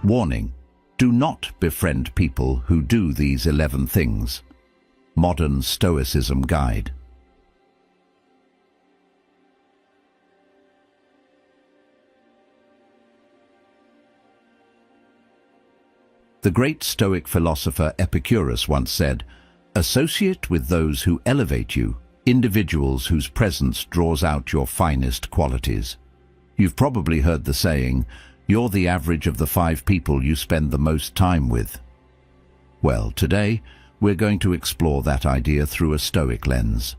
Warning: do not befriend people who do these 11 things. Modern Stoicism Guide. The great Stoic philosopher Epictetus once said, "Associate with those who elevate you, individuals whose presence draws out your finest qualities." You've probably heard the saying, "You're the average of the 5 people you spend the most time with." Well, today we're going to explore that idea through a Stoic lens.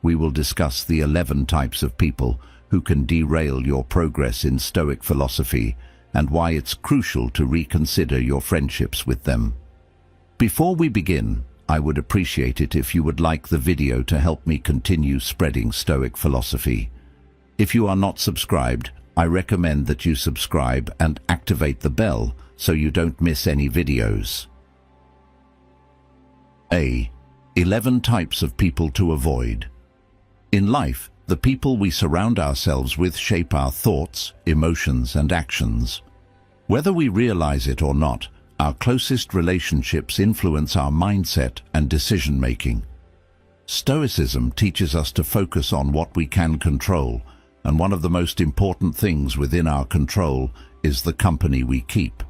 We will discuss the 11 types of people who can derail your progress in Stoic philosophy and why it's crucial to reconsider your friendships with them. Before we begin, I would appreciate it if you would like the video to help me continue spreading Stoic philosophy. If you are not subscribed, I recommend that you subscribe and activate the bell so you don't miss any videos. 11 types of people to avoid. In life, the people we surround ourselves with shape our thoughts, emotions, and actions. Whether we realize it or not, our closest relationships influence our mindset and decision-making. Stoicism teaches us to focus on what we can control, and one of the most important things within our control is the company we keep.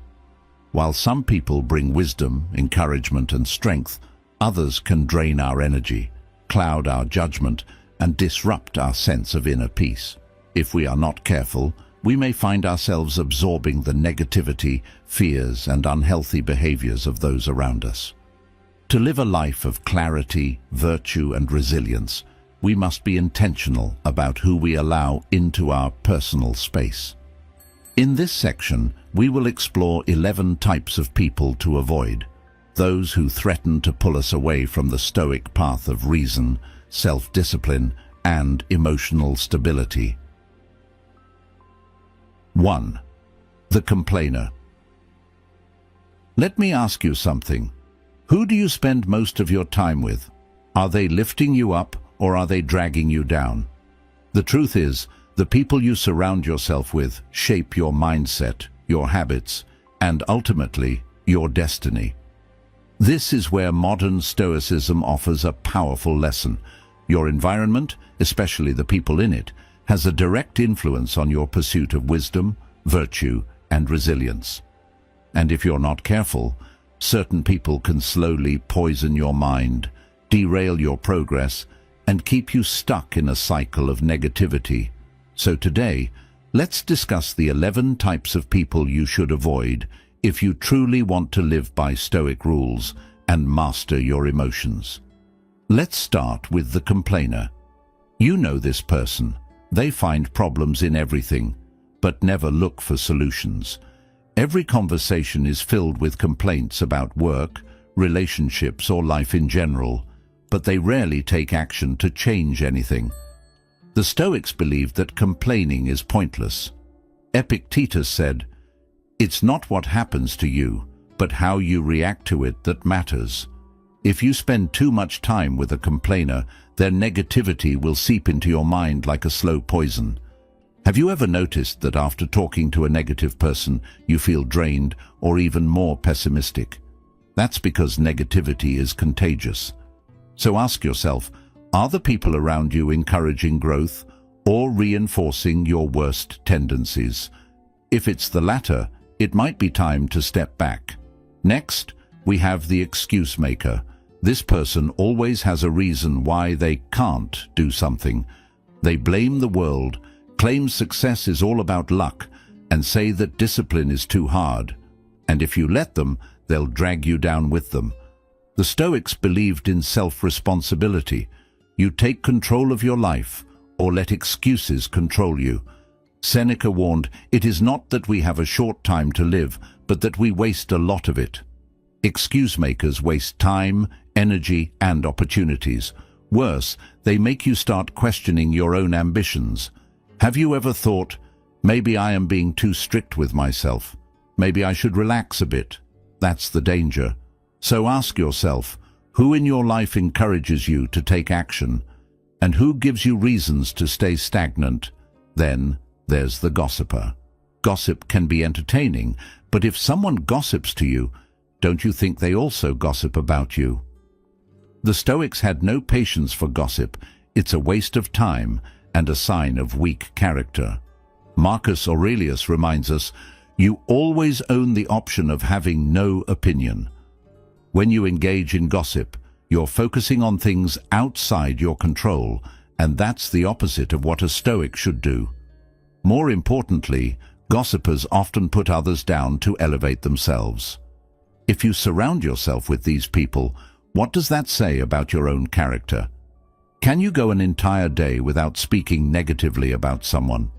While some people bring wisdom, encouragement, and strength, others can drain our energy, cloud our judgment, and disrupt our sense of inner peace. If we are not careful, we may find ourselves absorbing the negativity, fears, and unhealthy behaviors of those around us. To live a life of clarity, virtue, and resilience, we must be intentional about who we allow into our personal space. In this section, we will explore 11 types of people to avoid, those who threaten to pull us away from the Stoic path of reason, self-discipline, and emotional stability. 1. The complainer. Let me ask you something. Who do you spend most of your time with? Are they lifting you up or are they dragging you down? The truth is, the people you surround yourself with shape your mindset, your habits, and ultimately, your destiny. This is where modern Stoicism offers a powerful lesson. Your environment, especially the people in it, has a direct influence on your pursuit of wisdom, virtue, and resilience. And if you're not careful, certain people can slowly poison your mind, derail your progress, and keep you stuck in a cycle of negativity. So today, let's discuss the 11 types of people you should avoid if you truly want to live by Stoic rules and master your emotions. Let's start with the complainer. You know this person. They find problems in everything, but never look for solutions. Every conversation is filled with complaints about work, relationships, or life in general, but they rarely take action to change anything. The Stoics believed that complaining is pointless. Epictetus said, "It's not what happens to you, but how you react to it that matters." If you spend too much time with a complainer, their negativity will seep into your mind like a slow poison. Have you ever noticed that after talking to a negative person, you feel drained or even more pessimistic? That's because negativity is contagious. So ask yourself, are the people around you encouraging growth or reinforcing your worst tendencies? If it's the latter, it might be time to step back. Next, we have the excuse maker. This person always has a reason why they can't do something. They blame the world, claim success is all about luck, and say that discipline is too hard. And if you let them, they'll drag you down with them. The Stoics believed in self-responsibility. You take control of your life, or let excuses control you. Seneca warned, "It is not that we have a short time to live, but that we waste a lot of it." Excuse makers waste time, energy, and opportunities. Worse, they make you start questioning your own ambitions. Have you ever thought, maybe I am being too strict with myself? Maybe I should relax a bit? That's the danger. So ask yourself, who in your life encourages you to take action? And who gives you reasons to stay stagnant? Then there's the gossiper. Gossip can be entertaining, But if someone gossips to you, don't you think they also gossip about you? The Stoics had no patience for gossip. It's a waste of time and a sign of weak character. Marcus Aurelius reminds us, you always own the option of having no opinion. When you engage in gossip, you're focusing on things outside your control, and that's the opposite of what a Stoic should do. More importantly, gossipers often put others down to elevate themselves. If you surround yourself with these people, what does that say about your own character? Can you go an entire day without speaking negatively about someone?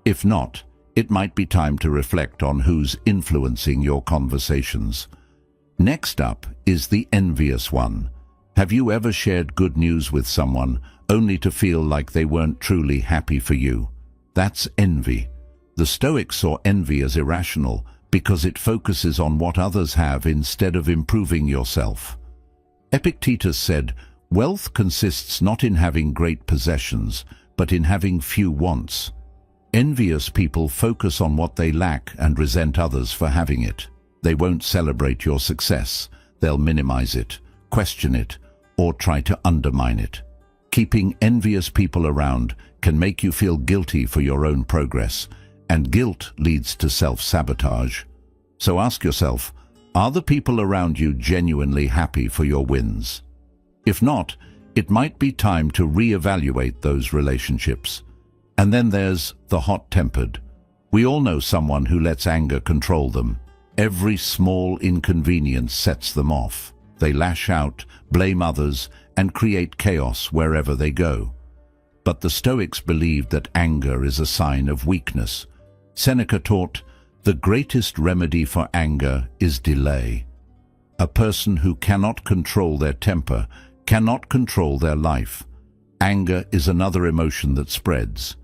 If not, it might be time to reflect on who's influencing your conversations. Next up is the envious one. Have you ever shared good news with someone only to feel like they weren't truly happy for you? That's envy. The Stoics saw envy as irrational because it focuses on what others have instead of improving yourself. Epictetus said, "Wealth consists not in having great possessions, but in having few wants." Envious people focus on what they lack and resent others for having it. They won't celebrate your success. They'll minimize it, question it, or try to undermine it. Keeping envious people around can make you feel guilty for your own progress, and guilt leads to self-sabotage. So ask yourself, are the people around you genuinely happy for your wins? If not, it might be time to re-evaluate those relationships. And then there's the hot-tempered. We all know someone who lets anger control them. Every small inconvenience sets them off. They lash out, blame others, and create chaos wherever they go. But the Stoics believed that anger is a sign of weakness. Seneca taught, the greatest remedy for anger is delay. A person who cannot control their temper cannot control their life. Anger is another emotion that spreads.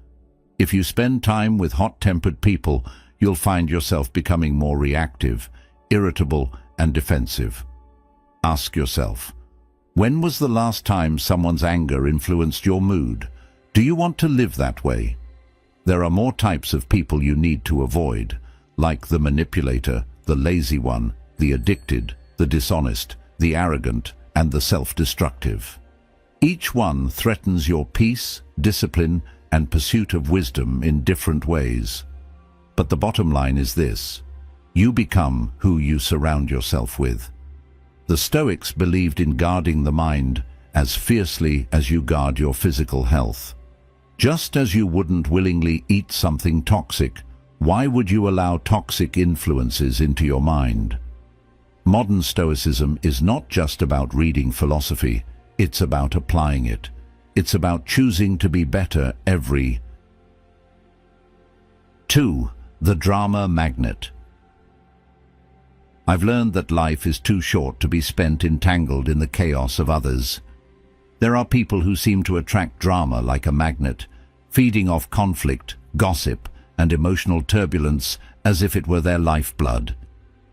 If you spend time with hot-tempered people, you'll find yourself becoming more reactive, irritable, and defensive. Ask yourself, when was the last time someone's anger influenced your mood? Do you want to live that way? There are more types of people you need to avoid, like the manipulator, the lazy one, the addicted, the dishonest, the arrogant, and the self-destructive. Each one threatens your peace, discipline, and pursuit of wisdom in different ways. But the bottom line is this: you become who you surround yourself with. The Stoics believed in guarding the mind as fiercely as you guard your physical health. Just as you wouldn't willingly eat something toxic, why would you allow toxic influences into your mind? Modern Stoicism is not just about reading philosophy, it's about applying it. It's about choosing to be better every. 2. The drama magnet. I've learned that life is too short to be spent entangled in the chaos of others. There are people who seem to attract drama like a magnet, feeding off conflict, gossip, and emotional turbulence as if it were their lifeblood.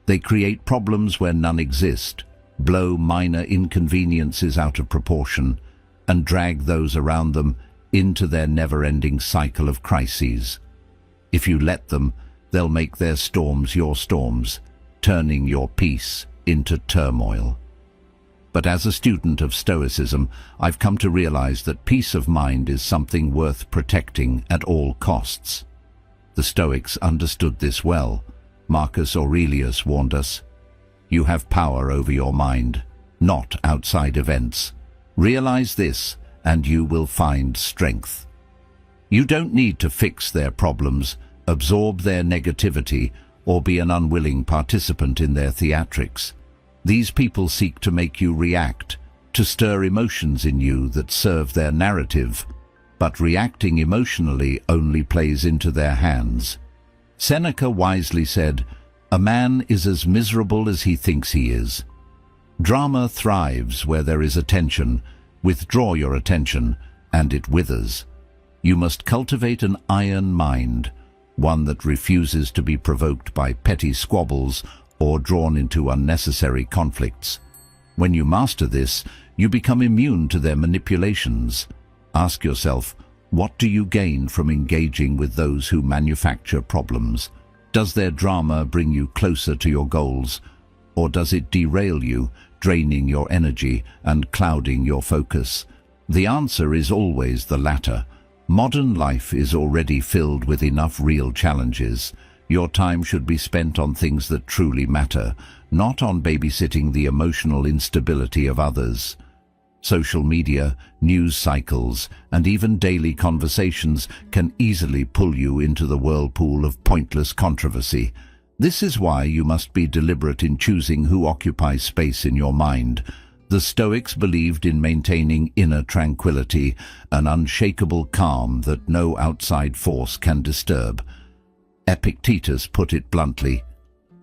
They create problems where none exist, blow minor inconveniences out of proportion, and drag those around them into their never-ending cycle of crises. If you let them, they'll make their storms your storms, turning your peace into turmoil. But as a student of Stoicism, I've come to realize that peace of mind is something worth protecting at all costs. The Stoics understood this well. Marcus Aurelius warned us, "You have power over your mind, not outside events. Realize this, and you will find strength." You don't need to fix their problems, absorb their negativity, or be an unwilling participant in their theatrics. These people seek to make you react, to stir emotions in you that serve their narrative, but reacting emotionally only plays into their hands. Seneca wisely said, "A man is as miserable as he thinks he is." Drama thrives where there is attention. Withdraw your attention, and it withers. You must cultivate an iron mind, one that refuses to be provoked by petty squabbles or drawn into unnecessary conflicts. When you master this, you become immune to their manipulations. Ask yourself, what do you gain from engaging with those who manufacture problems? Does their drama bring you closer to your goals, or does it derail you, draining your energy and clouding your focus? The answer is always the latter. Modern life is already filled with enough real challenges. Your time should be spent on things that truly matter, not on babysitting the emotional instability of others. Social media, news cycles, and even daily conversations can easily pull you into the whirlpool of pointless controversy. This is why you must be deliberate in choosing who occupies space in your mind. The Stoics believed in maintaining inner tranquility, an unshakable calm that no outside force can disturb. Epictetus put it bluntly,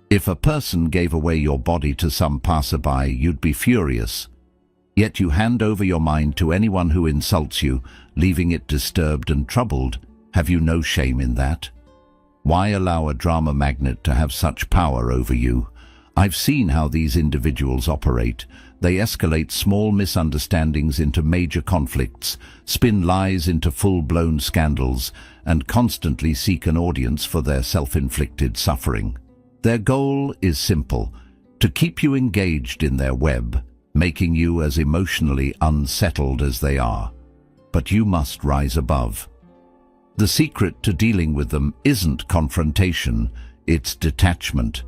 "If a person gave away your body to some passerby, you'd be furious. Yet you hand over your mind to anyone who insults you, leaving it disturbed and troubled. Have you no shame in that? Why allow a drama magnet to have such power over you? I've seen how these individuals operate. They escalate small misunderstandings into major conflicts, spin lies into full-blown scandals, and constantly seek an audience for their self-inflicted suffering. Their goal is simple: to keep you engaged in their web, making you as emotionally unsettled as they are. But you must rise above. The secret to dealing with them isn't confrontation, it's detachment.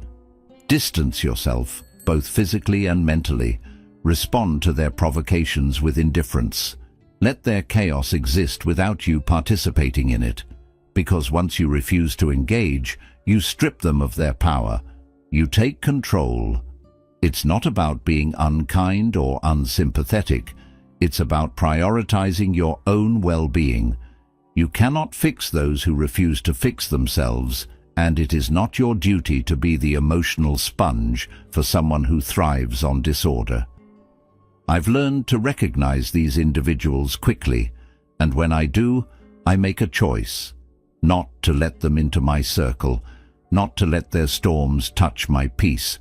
Distance yourself, both physically and mentally. Respond to their provocations with indifference. Let their chaos exist without you participating in it. Because once you refuse to engage, you strip them of their power. You take control. It's not about being unkind or unsympathetic. It's about prioritizing your own well-being. You cannot fix those who refuse to fix themselves, and it is not your duty to be the emotional sponge for someone who thrives on disorder. I've learned to recognize these individuals quickly, and when I do, I make a choice. Not to let them into my circle, not to let their storms touch my peace,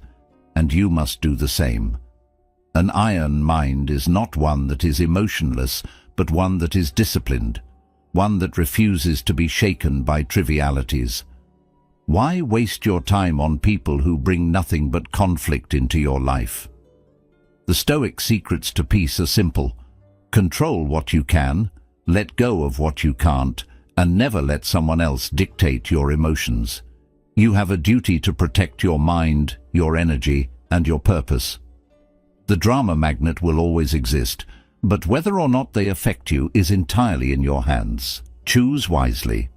and you must do the same. An iron mind is not one that is emotionless, but one that is disciplined, one that refuses to be shaken by trivialities. Why waste your time on people who bring nothing but conflict into your life? The Stoic secrets to peace are simple. Control what you can, let go of what you can't, and never let someone else dictate your emotions. You have a duty to protect your mind, your energy, and your purpose. The drama magnet will always exist, but whether or not they affect you is entirely in your hands. Choose wisely.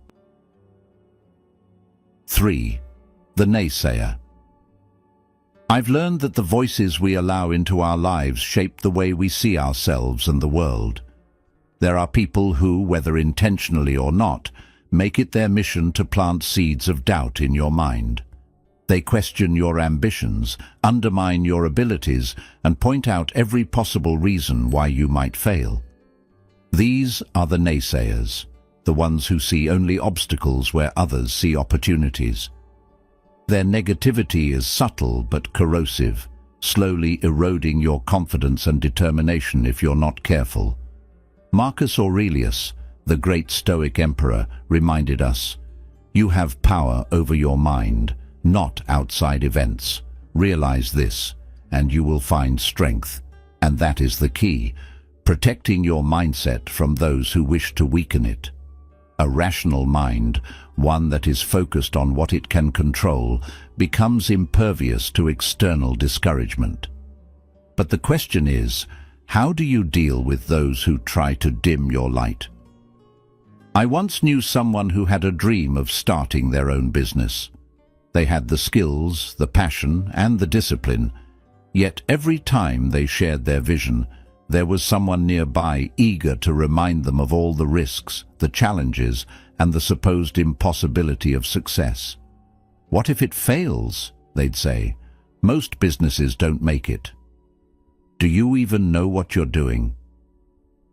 3. The naysayer. I've learned that the voices we allow into our lives shape the way we see ourselves and the world. There are people who, whether intentionally or not, make it their mission to plant seeds of doubt in your mind. They question your ambitions, undermine your abilities, and point out every possible reason why you might fail. These are the naysayers, the ones who see only obstacles where others see opportunities. Their negativity is subtle but corrosive, slowly eroding your confidence and determination if you're not careful. Marcus Aurelius, the great Stoic emperor, reminded us, "You have power over your mind, not outside events. Realize this, and you will find strength." And that is the key, protecting your mindset from those who wish to weaken it. A rational mind, one that is focused on what it can control, becomes impervious to external discouragement. But the question is, how do you deal with those who try to dim your light? I once knew someone who had a dream of starting their own business. They had the skills, the passion, and the discipline, yet every time they shared their vision, there was someone nearby eager to remind them of all the risks, the challenges, and the supposed impossibility of success. "What if it fails?" they'd say. "Most businesses don't make it." Do you even know what you're doing?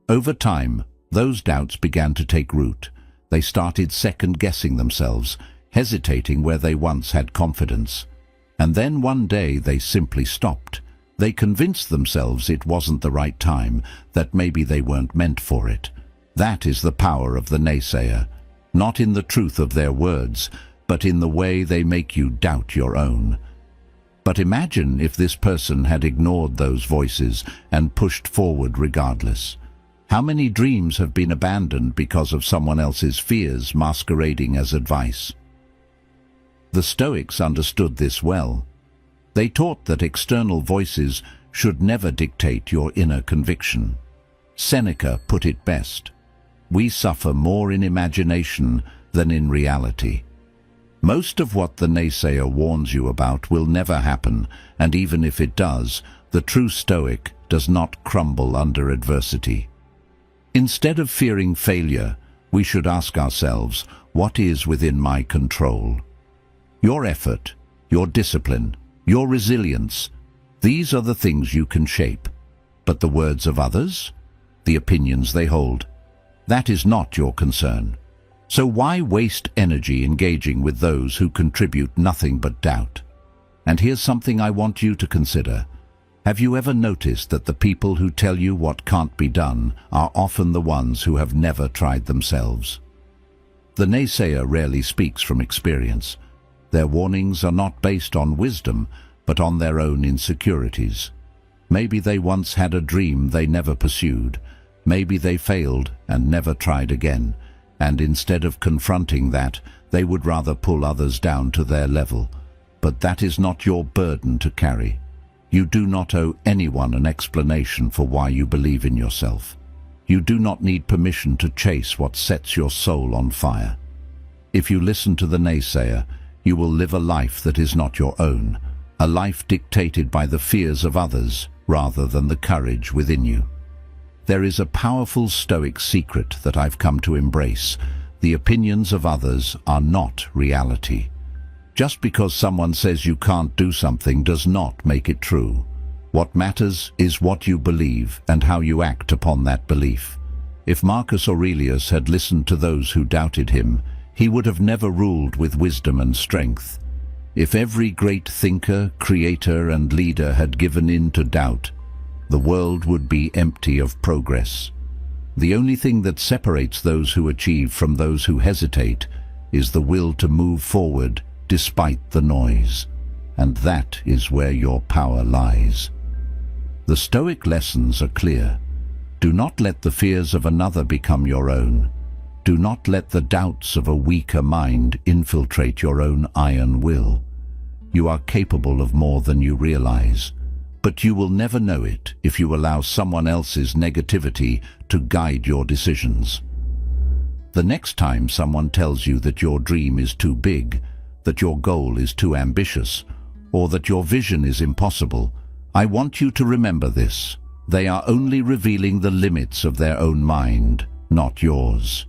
Over time, those doubts began to take root. They started second-guessing themselves, hesitating where they once had confidence. And then one day they simply stopped. They convinced themselves it wasn't the right time, that maybe they weren't meant for it. That is the power of the naysayer. Not in the truth of their words, but in the way they make you doubt your own. But imagine if this person had ignored those voices and pushed forward regardless. How many dreams have been abandoned because of someone else's fears masquerading as advice? The Stoics understood this well. They taught that external voices should never dictate your inner conviction. Seneca put it best: "We suffer more in imagination than in reality." Most of what the naysayer warns you about will never happen, and even if it does, the true Stoic does not crumble under adversity. Instead of fearing failure, we should ask ourselves, what is within my control? Your effort, your discipline, your resilience, these are the things you can shape. But the words of others? The opinions they hold? That is not your concern. So why waste energy engaging with those who contribute nothing but doubt? And here's something I want you to consider. Have you ever noticed that the people who tell you what can't be done are often the ones who have never tried themselves? The naysayer rarely speaks from experience. Their warnings are not based on wisdom, but on their own insecurities. Maybe they once had a dream they never pursued. Maybe they failed and never tried again. And instead of confronting that, they would rather pull others down to their level. But that is not your burden to carry. You do not owe anyone an explanation for why you believe in yourself. You do not need permission to chase what sets your soul on fire. If you listen to the naysayer, you will live a life that is not your own, a life dictated by the fears of others rather than the courage within you. There is a powerful Stoic secret that I've come to embrace. The opinions of others are not reality. Just because someone says you can't do something does not make it true. What matters is what you believe and how you act upon that belief. If Marcus Aurelius had listened to those who doubted him, he would have never ruled with wisdom and strength. If every great thinker, creator, and leader had given in to doubt, the world would be empty of progress. The only thing that separates those who achieve from those who hesitate is the will to move forward despite the noise, and that is where your power lies. The Stoic lessons are clear. Do not let the fears of another become your own. Do not let the doubts of a weaker mind infiltrate your own iron will. You are capable of more than you realize, but you will never know it if you allow someone else's negativity to guide your decisions. The next time someone tells you that your dream is too big, that your goal is too ambitious, or that your vision is impossible, I want you to remember this. They are only revealing the limits of their own mind, not yours.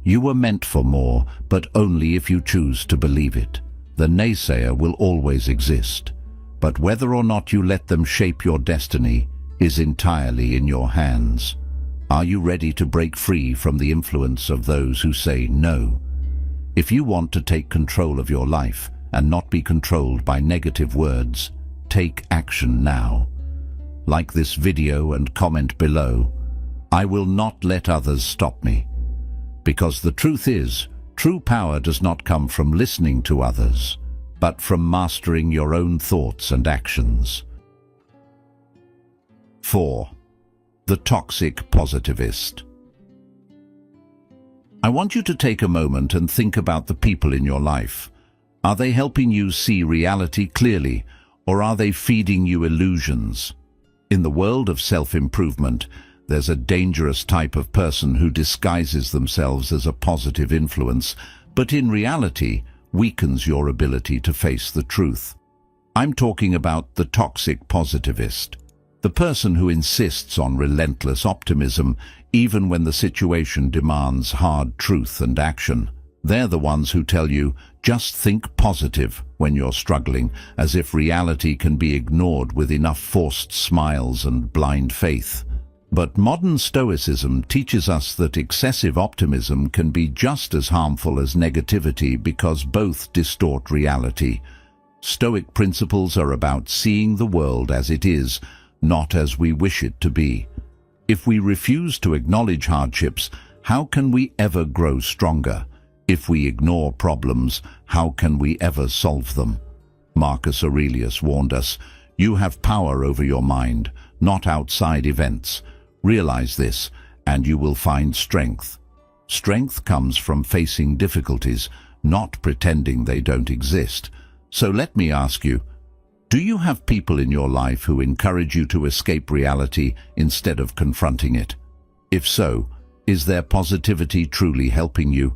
You were meant for more, but only if you choose to believe it. The naysayer will always exist, but whether or not you let them shape your destiny is entirely in your hands. Are you ready to break free from the influence of those who say no? If you want to take control of your life and not be controlled by negative words, take action now. Like this video and comment below. I will not let others stop me. Because the truth is, true power does not come from listening to others, but from mastering your own thoughts and actions. 4. The toxic positivist. I want you to take a moment and think about the people in your life. Are they helping you see reality clearly, or are they feeding you illusions? In the world of self-improvement, there's a dangerous type of person who disguises themselves as a positive influence, but in reality weakens your ability to face the truth. I'm talking about the toxic positivist, the person who insists on relentless optimism even when the situation demands hard truth and action. They're the ones who tell you, just think positive when you're struggling, as if reality can be ignored with enough forced smiles and blind faith. But modern Stoicism teaches us that excessive optimism can be just as harmful as negativity because both distort reality. Stoic principles are about seeing the world as it is, not as we wish it to be. If we refuse to acknowledge hardships, how can we ever grow stronger? If we ignore problems, how can we ever solve them? Marcus Aurelius warned us, "You have power over your mind, not outside events. Realize this, and you will find strength." Strength comes from facing difficulties, not pretending they don't exist. So let me ask you, do you have people in your life who encourage you to escape reality instead of confronting it? If so, is their positivity truly helping you,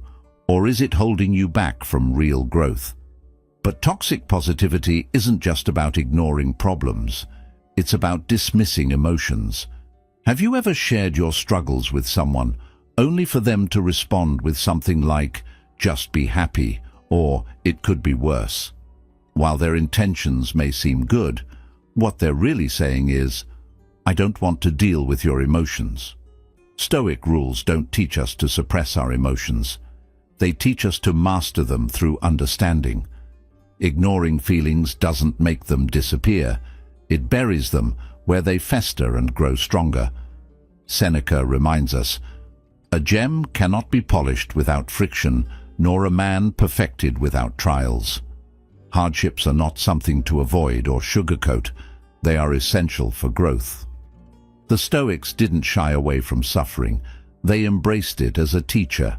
or is it holding you back from real growth? But toxic positivity isn't just about ignoring problems. It's about dismissing emotions. Have you ever shared your struggles with someone, only for them to respond with something like, "Just be happy," or "It could be worse"? While their intentions may seem good, what they're really saying is, "I don't want to deal with your emotions." Stoic rules don't teach us to suppress our emotions. They teach us to master them through understanding. Ignoring feelings doesn't make them disappear. It buries them where they fester and grow stronger. Seneca reminds us, "A gem cannot be polished without friction, nor a man perfected without trials." Hardships are not something to avoid or sugarcoat. They are essential for growth. The Stoics didn't shy away from suffering. They embraced it as a teacher.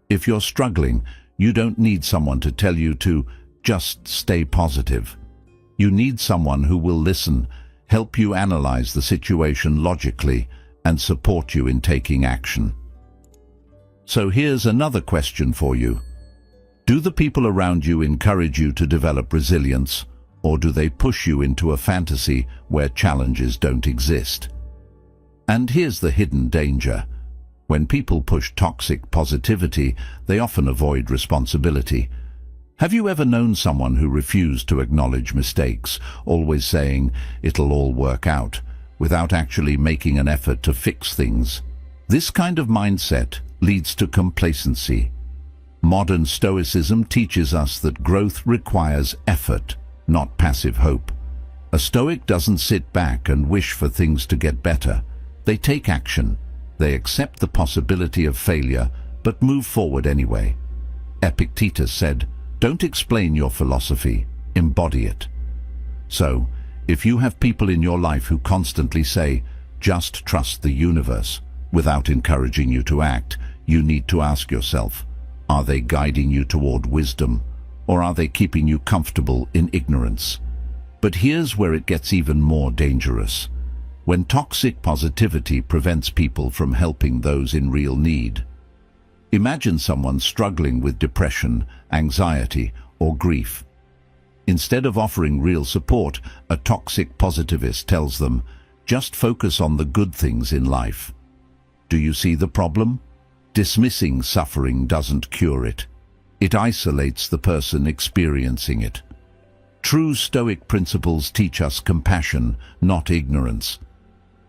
If you're struggling, you don't need someone to tell you to just stay positive. You need someone who will listen, help you analyze the situation logically, and support you in taking action. So here's another question for you. Do the people around you encourage you to develop resilience, or do they push you into a fantasy where challenges don't exist? And here's the hidden danger. When people push toxic positivity, they often avoid responsibility. Have you ever known someone who refused to acknowledge mistakes, always saying, "It'll all work out," without actually making an effort to fix things? This kind of mindset leads to complacency. Modern Stoicism teaches us that growth requires effort, not passive hope. A Stoic doesn't sit back and wish for things to get better. They take action. They accept the possibility of failure, but move forward anyway. Epictetus said, "Don't explain your philosophy, embody it." So, if you have people in your life who constantly say, "Just trust the universe," without encouraging you to act, you need to ask yourself, are they guiding you toward wisdom, or are they keeping you comfortable in ignorance? But here's where it gets even more dangerous. When toxic positivity prevents people from helping those in real need. Imagine someone struggling with depression, anxiety, or grief. Instead of offering real support, a toxic positivist tells them, "Just focus on the good things in life." Do you see the problem? Dismissing suffering doesn't cure it. It isolates the person experiencing it. True Stoic principles teach us compassion, not ignorance.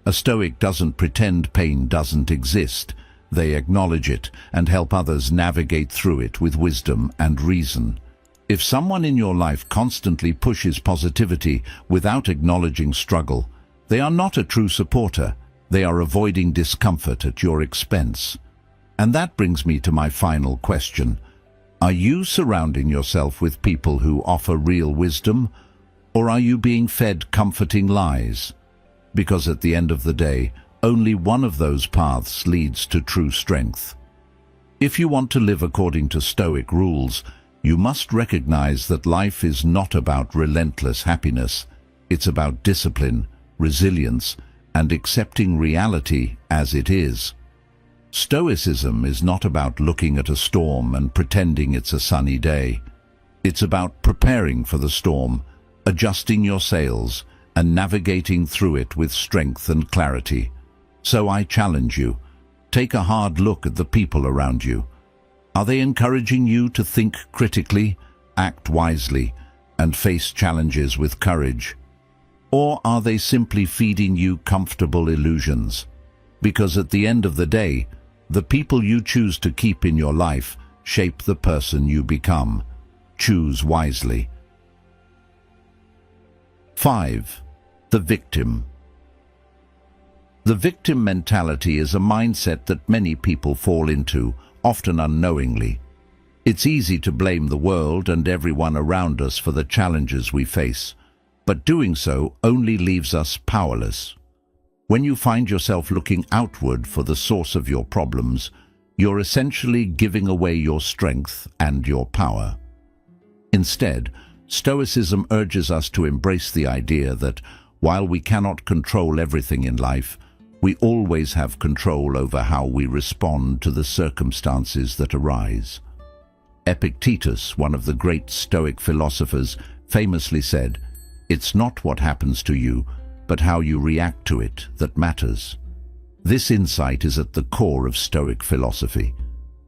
A Stoic doesn't pretend pain doesn't exist. They acknowledge it and help others navigate through it with wisdom and reason. If someone in your life constantly pushes positivity without acknowledging struggle, they are not a true supporter. They are avoiding discomfort at your expense. And that brings me to my final question. Are you surrounding yourself with people who offer real wisdom, or are you being fed comforting lies? Because at the end of the day, only one of those paths leads to true strength. If you want to live according to Stoic rules, you must recognize that life is not about relentless happiness. It's about discipline, resilience, and accepting reality as it is. Stoicism is not about looking at a storm and pretending it's a sunny day. It's about preparing for the storm, adjusting your sails, and navigating through it with strength and clarity. So I challenge you, take a hard look at the people around you. Are they encouraging you to think critically, act wisely, and face challenges with courage? Or are they simply feeding you comfortable illusions? Because at the end of the day, the people you choose to keep in your life shape the person you become. Choose wisely. 5. The victim. The victim mentality is a mindset that many people fall into, often unknowingly. It's easy to blame the world and everyone around us for the challenges we face, but doing so only leaves us powerless. When you find yourself looking outward for the source of your problems, you're essentially giving away your strength and your power. Instead, Stoicism urges us to embrace the idea that while we cannot control everything in life, we always have control over how we respond to the circumstances that arise. Epictetus, one of the great Stoic philosophers, famously said, "It's not what happens to you, but how you react to it that matters." This insight is at the core of Stoic philosophy,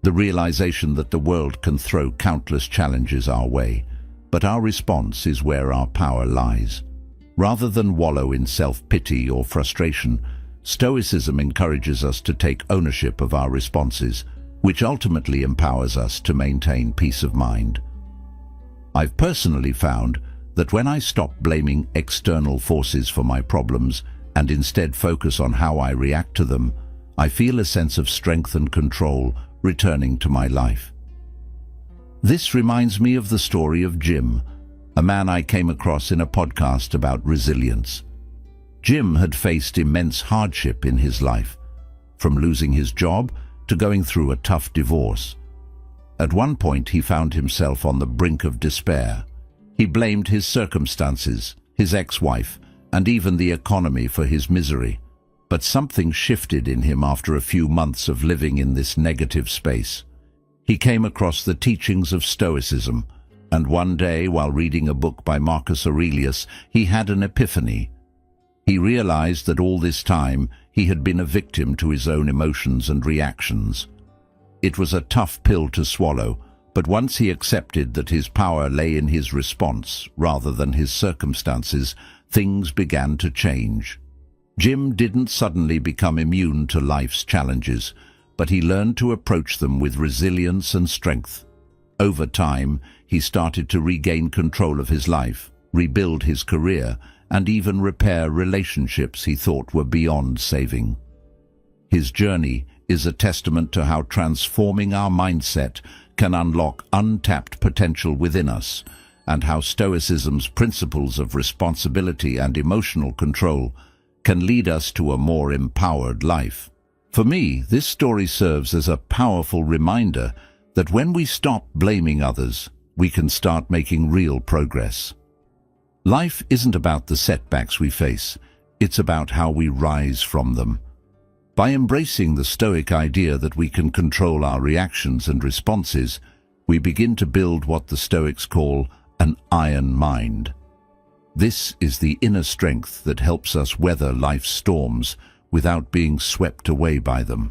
the realization that the world can throw countless challenges our way, but our response is where our power lies. Rather than wallow in self-pity or frustration, Stoicism encourages us to take ownership of our responses, which ultimately empowers us to maintain peace of mind. I've personally found that when I stop blaming external forces for my problems and instead focus on how I react to them, I feel a sense of strength and control returning to my life. This reminds me of the story of Jim, a man I came across in a podcast about resilience. Jim had faced immense hardship in his life, from losing his job to going through a tough divorce. At one point, he found himself on the brink of despair. He blamed his circumstances, his ex-wife, and even the economy for his misery. But something shifted in him after a few months of living in this negative space. He came across the teachings of Stoicism, and one day, while reading a book by Marcus Aurelius, he had an epiphany. He realized that all this time he had been a victim to his own emotions and reactions. It was a tough pill to swallow, but once he accepted that his power lay in his response rather than his circumstances, things began to change. Jim didn't suddenly become immune to life's challenges, but he learned to approach them with resilience and strength. Over time, he started to regain control of his life, rebuild his career, and even repair relationships he thought were beyond saving. His journey is a testament to how transforming our mindset can unlock untapped potential within us, and how Stoicism's principles of responsibility and emotional control can lead us to a more empowered life. For me, this story serves as a powerful reminder that when we stop blaming others, we can start making real progress. Life isn't about the setbacks we face, it's about how we rise from them. By embracing the Stoic idea that we can control our reactions and responses, we begin to build what the Stoics call an iron mind. This is the inner strength that helps us weather life's storms without being swept away by them.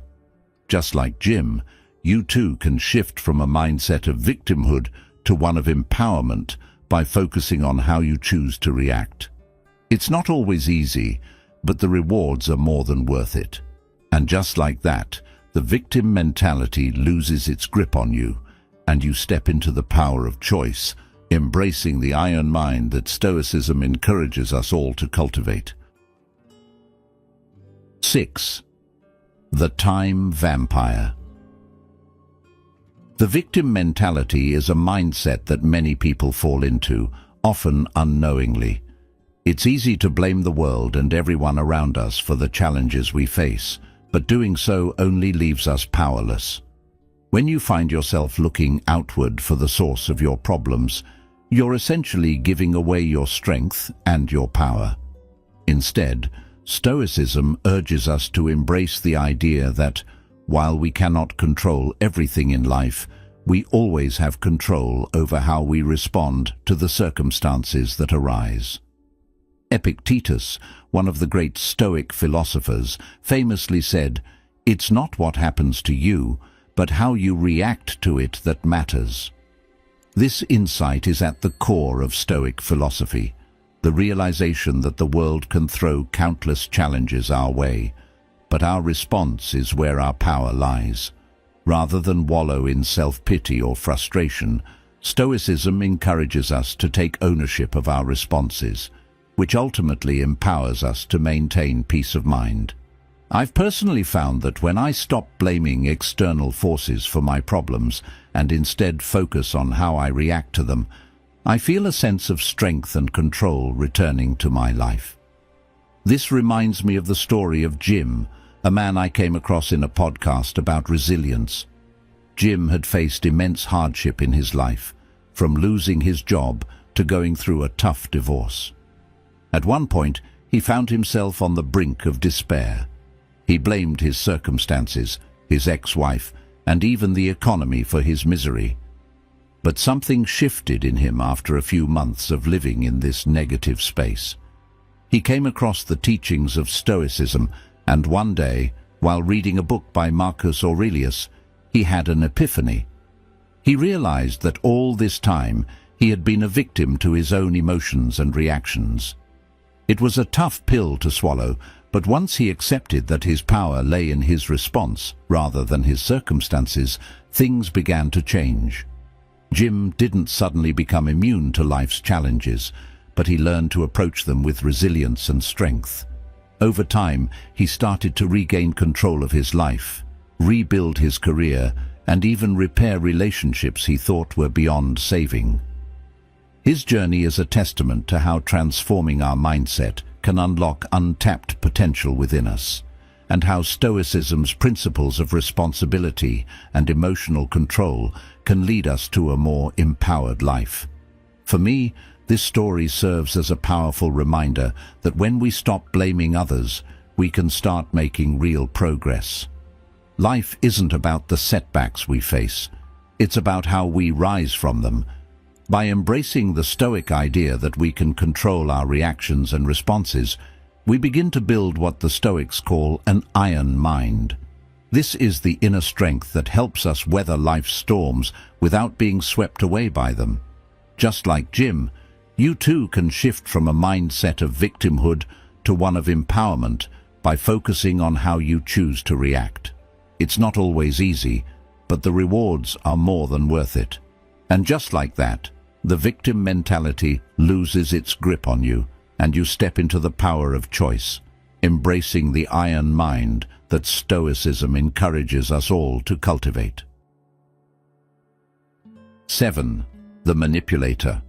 Just like Jim, you too can shift from a mindset of victimhood to one of empowerment by focusing on how you choose to react. It's not always easy, but the rewards are more than worth it. And just like that, the victim mentality loses its grip on you, and you step into the power of choice, embracing the iron mind that Stoicism encourages us all to cultivate. 6. The time vampire. The victim mentality is a mindset that many people fall into, often unknowingly. It's easy to blame the world and everyone around us for the challenges we face, but doing so only leaves us powerless. When you find yourself looking outward for the source of your problems, you're essentially giving away your strength and your power. Instead, Stoicism urges us to embrace the idea that, while we cannot control everything in life, we always have control over how we respond to the circumstances that arise. Epictetus, one of the great Stoic philosophers, famously said, "It's not what happens to you, but how you react to it that matters." This insight is at the core of Stoic philosophy, the realization that the world can throw countless challenges our way, but our response is where our power lies. Rather than wallow in self-pity or frustration, Stoicism encourages us to take ownership of our responses, which ultimately empowers us to maintain peace of mind. I've personally found that when I stop blaming external forces for my problems and instead focus on how I react to them, I feel a sense of strength and control returning to my life. This reminds me of the story of Jim, a man I came across in a podcast about resilience. Jim had faced immense hardship in his life, from losing his job to going through a tough divorce. At one point, he found himself on the brink of despair. He blamed his circumstances, his ex-wife, and even the economy for his misery. But something shifted in him after a few months of living in this negative space. He came across the teachings of Stoicism, and one day, while reading a book by Marcus Aurelius, he had an epiphany. He realized that all this time he had been a victim to his own emotions and reactions. It was a tough pill to swallow, but once he accepted that his power lay in his response rather than his circumstances, things began to change. Jim didn't suddenly become immune to life's challenges, but he learned to approach them with resilience and strength. Over time, he started to regain control of his life, rebuild his career, and even repair relationships he thought were beyond saving. His journey is a testament to how transforming our mindset can unlock untapped potential within us, and how Stoicism's principles of responsibility and emotional control can lead us to a more empowered life. For me, this story serves as a powerful reminder that when we stop blaming others, we can start making real progress. Life isn't about the setbacks we face, it's about how we rise from them. By embracing the Stoic idea that we can control our reactions and responses, we begin to build what the Stoics call an iron mind. This is the inner strength that helps us weather life's storms without being swept away by them. Just like Jim, you too can shift from a mindset of victimhood to one of empowerment by focusing on how you choose to react. It's not always easy, but the rewards are more than worth it. And just like that, the victim mentality loses its grip on you, and you step into the power of choice, embracing the iron mind that Stoicism encourages us all to cultivate. 7. The manipulator.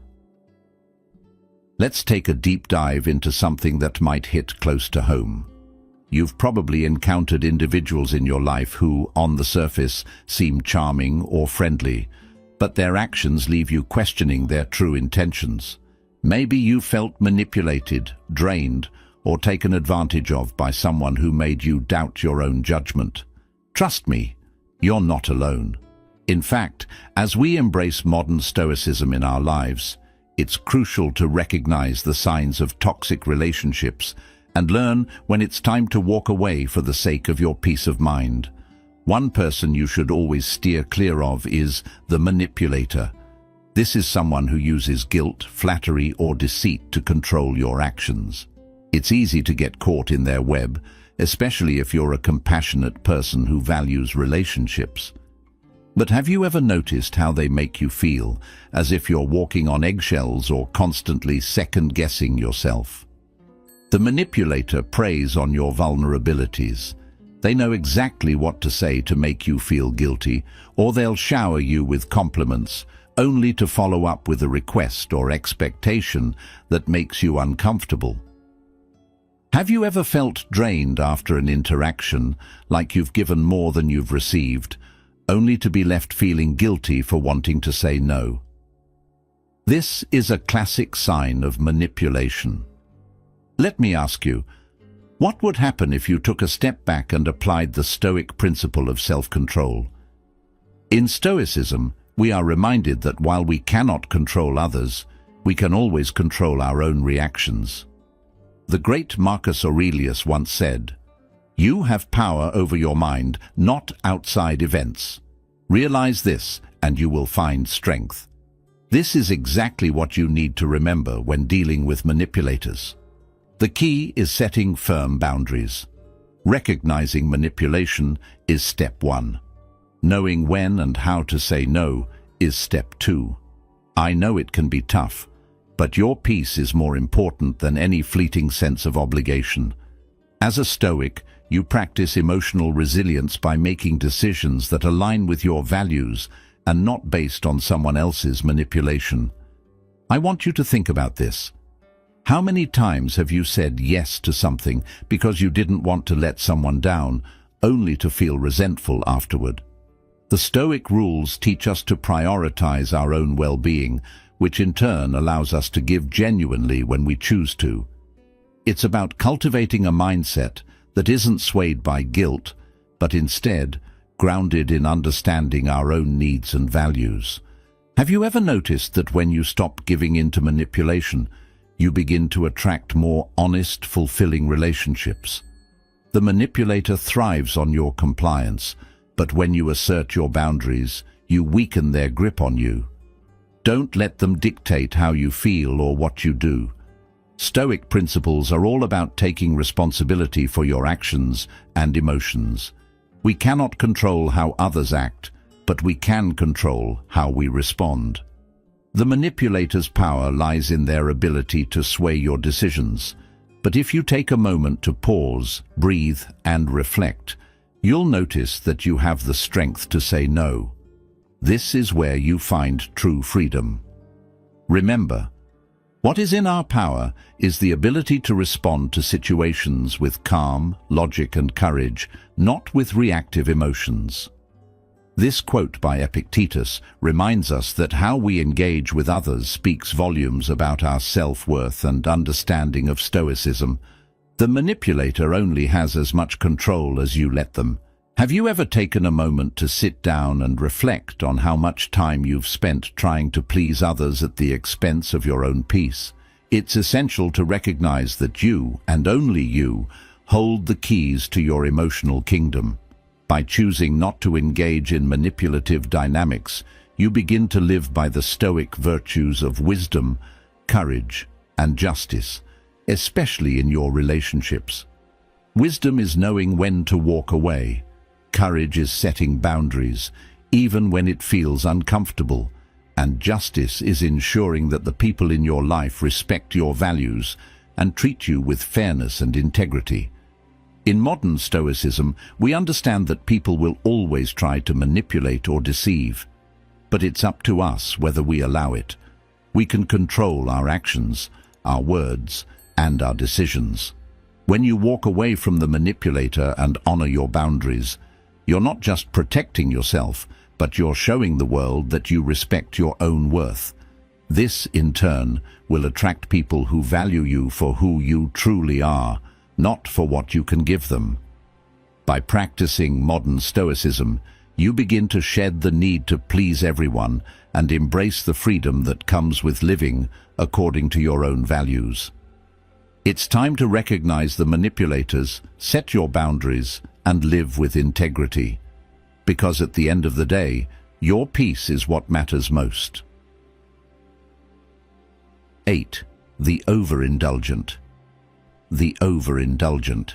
Let's take a deep dive into something that might hit close to home. You've probably encountered individuals in your life who, on the surface, seem charming or friendly, but their actions leave you questioning their true intentions. Maybe you felt manipulated, drained, or taken advantage of by someone who made you doubt your own judgment. Trust me, you're not alone. In fact, as we embrace modern Stoicism in our lives, it's crucial to recognize the signs of toxic relationships and learn when it's time to walk away for the sake of your peace of mind. One person you should always steer clear of is the manipulator. This is someone who uses guilt, flattery, or deceit to control your actions. It's easy to get caught in their web, especially if you're a compassionate person who values relationships. But have you ever noticed how they make you feel, as if you're walking on eggshells or constantly second-guessing yourself? The manipulator preys on your vulnerabilities. They know exactly what to say to make you feel guilty, or they'll shower you with compliments, only to follow up with a request or expectation that makes you uncomfortable. Have you ever felt drained after an interaction, like you've given more than you've received, only to be left feeling guilty for wanting to say no? This is a classic sign of manipulation. Let me ask you, what would happen if you took a step back and applied the Stoic principle of self-control? In Stoicism, we are reminded that while we cannot control others, we can always control our own reactions. The great Marcus Aurelius once said, "You have power over your mind, not outside events. Realize this, and you will find strength." This is exactly what you need to remember when dealing with manipulators. The key is setting firm boundaries. Recognizing manipulation is step 1. Knowing when and how to say no is step 2. I know it can be tough, but your peace is more important than any fleeting sense of obligation. As a Stoic, you practice emotional resilience by making decisions that align with your values and not based on someone else's manipulation. I want you to think about this. How many times have you said yes to something because you didn't want to let someone down, only to feel resentful afterward? The Stoic rules teach us to prioritize our own well-being, which in turn allows us to give genuinely when we choose to. It's about cultivating a mindset that isn't swayed by guilt, but instead grounded in understanding our own needs and values. Have you ever noticed that when you stop giving in to manipulation, you begin to attract more honest, fulfilling relationships? The manipulator thrives on your compliance, but when you assert your boundaries, you weaken their grip on you. Don't let them dictate how you feel or what you do. Stoic principles are all about taking responsibility for your actions and emotions. We cannot control how others act, but we can control how we respond. The manipulator's power lies in their ability to sway your decisions. But if you take a moment to pause, breathe, and reflect, you'll notice that you have the strength to say no. This is where you find true freedom. Remember, what is in our power is the ability to respond to situations with calm, logic, and courage, not with reactive emotions. This quote by Epictetus reminds us that how we engage with others speaks volumes about our self-worth and understanding of Stoicism. The manipulator only has as much control as you let them. Have you ever taken a moment to sit down and reflect on how much time you've spent trying to please others at the expense of your own peace? It's essential to recognize that you, and only you, hold the keys to your emotional kingdom. By choosing not to engage in manipulative dynamics, you begin to live by the Stoic virtues of wisdom, courage, and justice, especially in your relationships. Wisdom is knowing when to walk away. Courage is setting boundaries, even when it feels uncomfortable. And justice is ensuring that the people in your life respect your values and treat you with fairness and integrity. In modern Stoicism, we understand that people will always try to manipulate or deceive. But it's up to us whether we allow it. We can control our actions, our words, and our decisions. When you walk away from the manipulator and honor your boundaries, you're not just protecting yourself, but you're showing the world that you respect your own worth. This, in turn, will attract people who value you for who you truly are, not for what you can give them. By practicing modern Stoicism, you begin to shed the need to please everyone and embrace the freedom that comes with living according to your own values. It's time to recognize the manipulators, set your boundaries, and live with integrity. Because at the end of the day, your peace is what matters most. 8. The overindulgent. The overindulgent.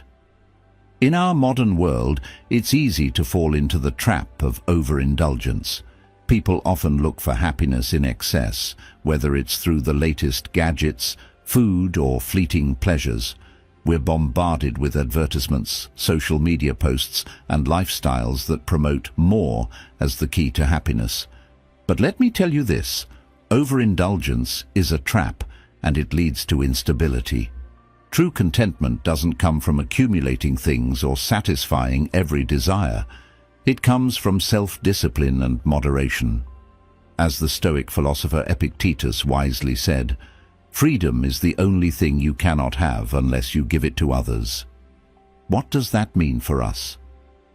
In our modern world, it's easy to fall into the trap of overindulgence. People often look for happiness in excess, whether it's through the latest gadgets, food, or fleeting pleasures. We're bombarded with advertisements, social media posts, and lifestyles that promote more as the key to happiness. But let me tell you this, overindulgence is a trap, and it leads to instability. True contentment doesn't come from accumulating things or satisfying every desire. It comes from self-discipline and moderation. As the Stoic philosopher Epictetus wisely said, freedom is the only thing you cannot have unless you give it to others. What does that mean for us?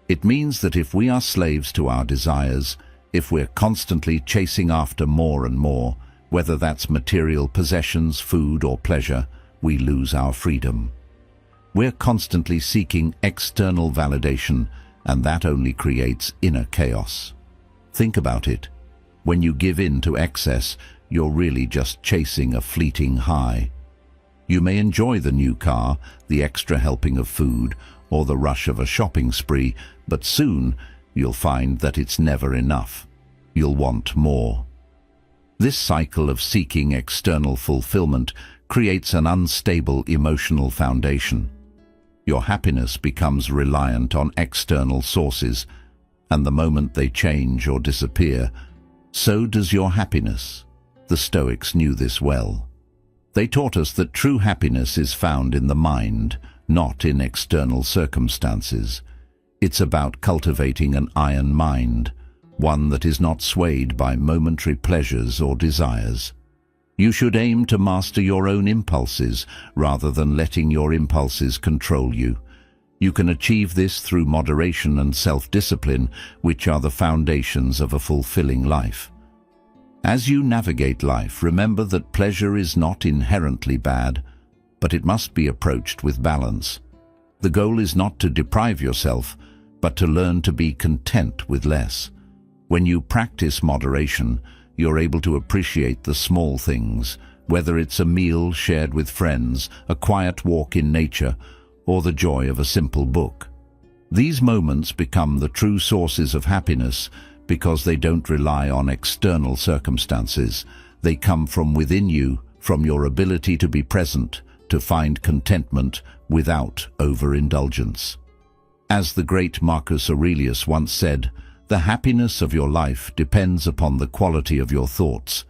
It means that if we are slaves to our desires, if we're constantly chasing after more and more, whether that's material possessions, food, or pleasure, we lose our freedom. We're constantly seeking external validation, and that only creates inner chaos. Think about it. When you give in to excess, you're really just chasing a fleeting high. You may enjoy the new car, the extra helping of food, or the rush of a shopping spree, but soon you'll find that it's never enough. You'll want more. This cycle of seeking external fulfillment creates an unstable emotional foundation. Your happiness becomes reliant on external sources, and the moment they change or disappear, so does your happiness. The Stoics knew this well. They taught us that true happiness is found in the mind, not in external circumstances. It's about cultivating an iron mind, one that is not swayed by momentary pleasures or desires. You should aim to master your own impulses rather than letting your impulses control you. You can achieve this through moderation and self-discipline, which are the foundations of a fulfilling life. As you navigate life, remember that pleasure is not inherently bad, but it must be approached with balance. The goal is not to deprive yourself, but to learn to be content with less. When you practice moderation, you're able to appreciate the small things, whether it's a meal shared with friends, a quiet walk in nature, or the joy of a simple book. These moments become the true sources of happiness because they don't rely on external circumstances. They come from within you, from your ability to be present, to find contentment without overindulgence. As the great Marcus Aurelius once said, the happiness of your life depends upon the quality of your thoughts.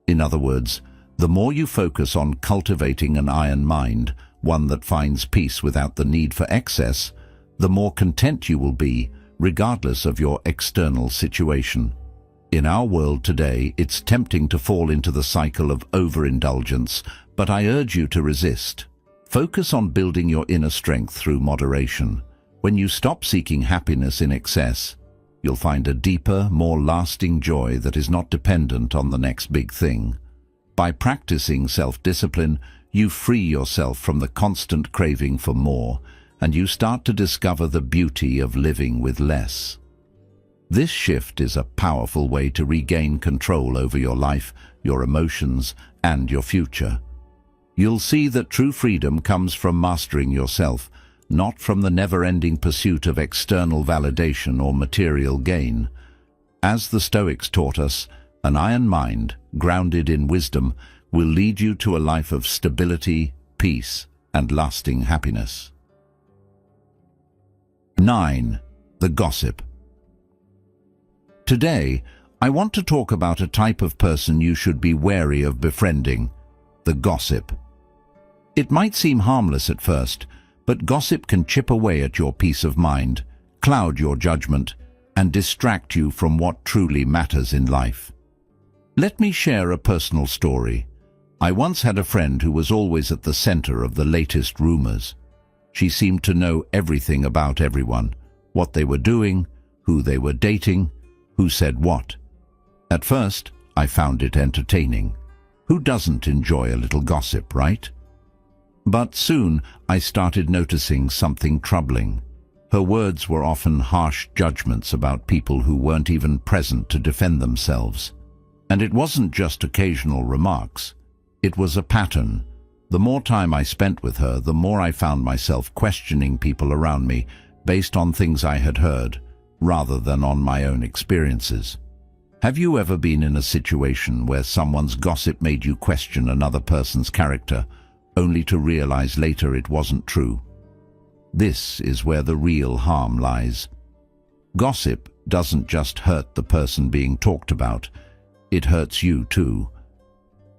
In other words, the more you focus on cultivating an iron mind, one that finds peace without the need for excess, the more content you will be, regardless of your external situation. In our world today, it's tempting to fall into the cycle of overindulgence, but I urge you to resist. Focus on building your inner strength through moderation. When you stop seeking happiness in excess, you'll find a deeper, more lasting joy that is not dependent on the next big thing. By practicing self-discipline, you free yourself from the constant craving for more, and you start to discover the beauty of living with less. This shift is a powerful way to regain control over your life, your emotions, and your future. You'll see that true freedom comes from mastering yourself, not from the never-ending pursuit of external validation or material gain. As the Stoics taught us, an iron mind, grounded in wisdom, will lead you to a life of stability, peace, and lasting happiness. 9. The gossip. Today, I want to talk about a type of person you should be wary of befriending: the gossip. It might seem harmless at first, but gossip can chip away at your peace of mind, cloud your judgment, and distract you from what truly matters in life. Let me share a personal story. I once had a friend who was always at the center of the latest rumors. She seemed to know everything about everyone, what they were doing, who they were dating, who said what. At first, I found it entertaining. Who doesn't enjoy a little gossip, right? But soon, I started noticing something troubling. Her words were often harsh judgments about people who weren't even present to defend themselves. And it wasn't just occasional remarks. It was a pattern. The more time I spent with her, the more I found myself questioning people around me based on things I had heard, rather than on my own experiences. Have you ever been in a situation where someone's gossip made you question another person's character, only to realize later it wasn't true? This is where the real harm lies. Gossip doesn't just hurt the person being talked about, it hurts you too.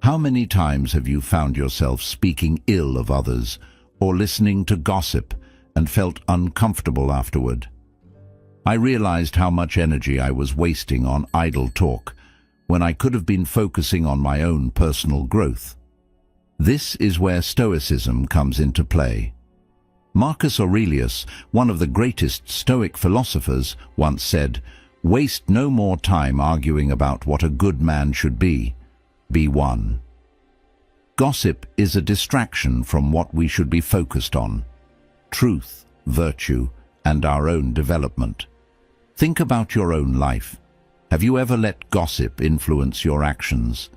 How many times have you found yourself speaking ill of others or listening to gossip and felt uncomfortable afterward? I realized how much energy I was wasting on idle talk when I could have been focusing on my own personal growth. This is where Stoicism comes into play. Marcus Aurelius, one of the greatest Stoic philosophers, once said, "Waste no more time arguing about what a good man should be. Be one." Gossip is a distraction from what we should be focused on: truth, virtue, and our own development. Think about your own life. Have you ever let gossip influence your actions?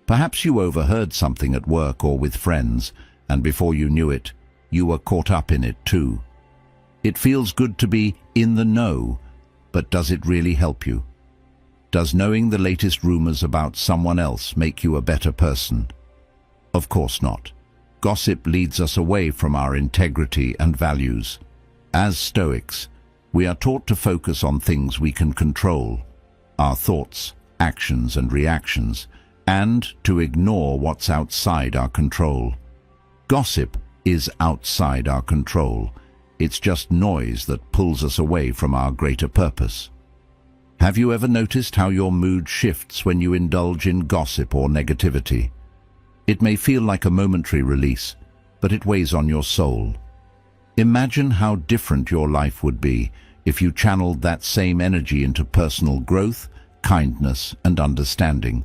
Perhaps you overheard something at work or with friends, and before you knew it, you were caught up in it too. It feels good to be in the know, but does it really help you? Does knowing the latest rumors about someone else make you a better person? Of course not. gossip leads us away from our integrity and values. As Stoics, we are taught to focus on things we can control, our thoughts, actions and reactions, and to ignore what's outside our control. Gossip is outside our control. It's just noise that pulls us away from our greater purpose. Have you ever noticed how your mood shifts when you indulge in gossip or negativity? It may feel like a momentary release, but it weighs on your soul. Imagine how different your life would be if you channeled that same energy into personal growth, kindness, and understanding.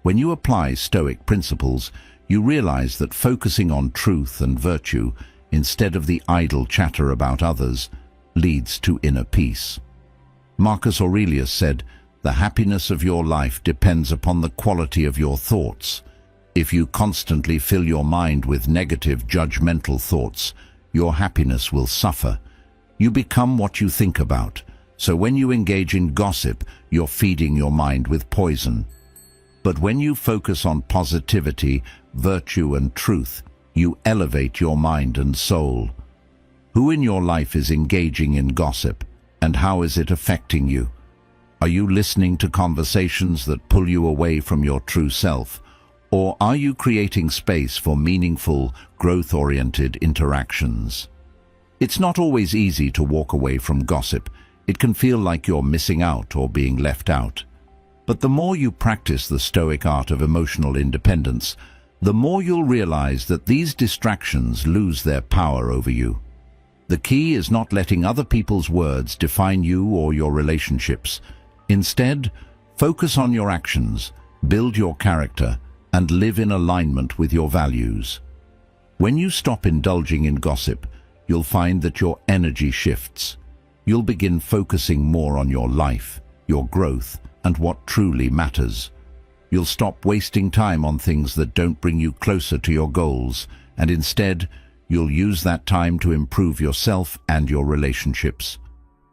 When you apply Stoic principles, you realize that focusing on truth and virtue, instead of the idle chatter about others, leads to inner peace. Marcus Aurelius said, "The happiness of your life depends upon the quality of your thoughts. If you constantly fill your mind with negative, judgmental thoughts, your happiness will suffer. You become what you think about, so when you engage in gossip, you're feeding your mind with poison. But when you focus on positivity, virtue and truth, you elevate your mind and soul." Who in your life is engaging in gossip, and how is it affecting you? Are you listening to conversations that pull you away from your true self, or are you creating space for meaningful, growth-oriented interactions? It's not always easy to walk away from gossip. It can feel like you're missing out or being left out. But the more you practice the Stoic art of emotional independence, the more you'll realize that these distractions lose their power over you. The key is not letting other people's words define you or your relationships. Instead, focus on your actions, build your character, and live in alignment with your values. When you stop indulging in gossip, you'll find that your energy shifts. You'll begin focusing more on your life, your growth, and what truly matters. You'll stop wasting time on things that don't bring you closer to your goals, and instead, you'll use that time to improve yourself and your relationships.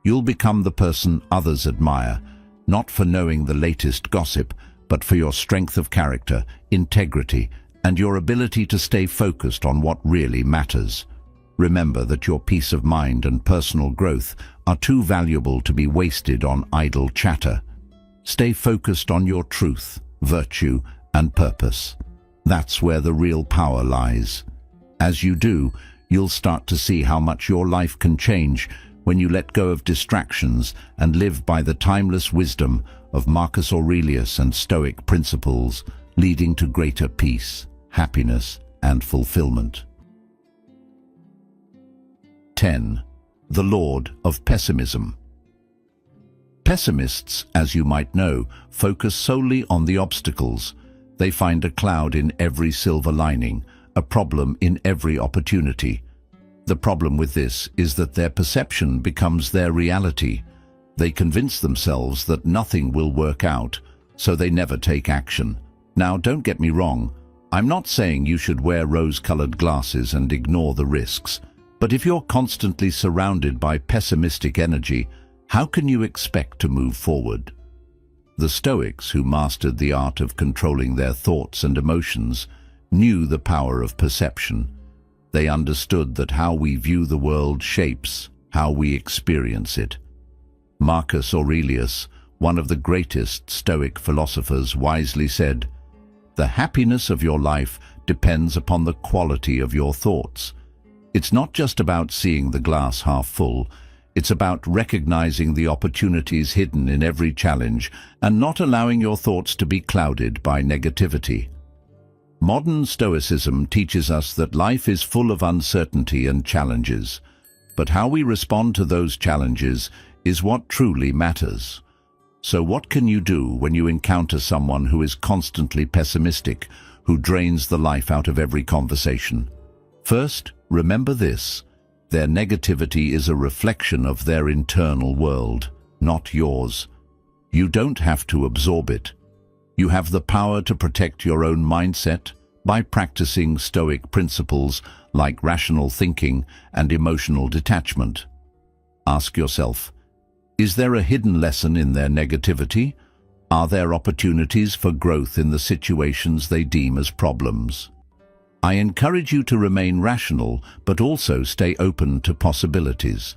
You'll become the person others admire, not for knowing the latest gossip, but for your strength of character, integrity, and your ability to stay focused on what really matters. Remember that your peace of mind and personal growth are too valuable to be wasted on idle chatter. Stay focused on your truth, virtue, and purpose. That's where the real power lies. As you do, you'll start to see how much your life can change when you let go of distractions and live by the timeless wisdom of Marcus Aurelius and Stoic principles, leading to greater peace, happiness, and fulfillment. 10. The Lord of Pessimism. Pessimists, as you might know, focus solely on the obstacles. They find a cloud in every silver lining, a problem in every opportunity. The problem with this is that their perception becomes their reality. They convince themselves that nothing will work out, so they never take action. Now, don't get me wrong. I'm not saying you should wear rose-colored glasses and ignore the risks. But if you're constantly surrounded by pessimistic energy, how can you expect to move forward? The Stoics, who mastered the art of controlling their thoughts and emotions, knew the power of perception. They understood that how we view the world shapes how we experience it. Marcus Aurelius, one of the greatest Stoic philosophers, wisely said, "The happiness of your life depends upon the quality of your thoughts." It's not just about seeing the glass half full. It's about recognizing the opportunities hidden in every challenge and not allowing your thoughts to be clouded by negativity. Modern Stoicism teaches us that life is full of uncertainty and challenges, but how we respond to those challenges is what truly matters. So what can you do when you encounter someone who is constantly pessimistic, who drains the life out of every conversation? First, remember this: their negativity is a reflection of their internal world, not yours. You don't have to absorb it. You have the power to protect your own mindset by practicing Stoic principles like rational thinking and emotional detachment. Ask yourself, is there a hidden lesson in their negativity? Are there opportunities for growth in the situations they deem as problems? I encourage you to remain rational, but also stay open to possibilities.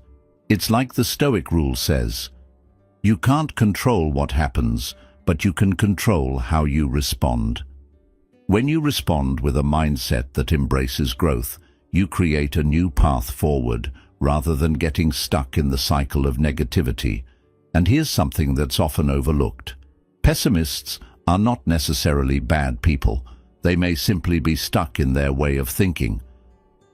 It's like the Stoic rule says, you can't control what happens, but you can control how you respond. When you respond with a mindset that embraces growth, you create a new path forward rather than getting stuck in the cycle of negativity. And here's something that's often overlooked. Pessimists are not necessarily bad people. They may simply be stuck in their way of thinking.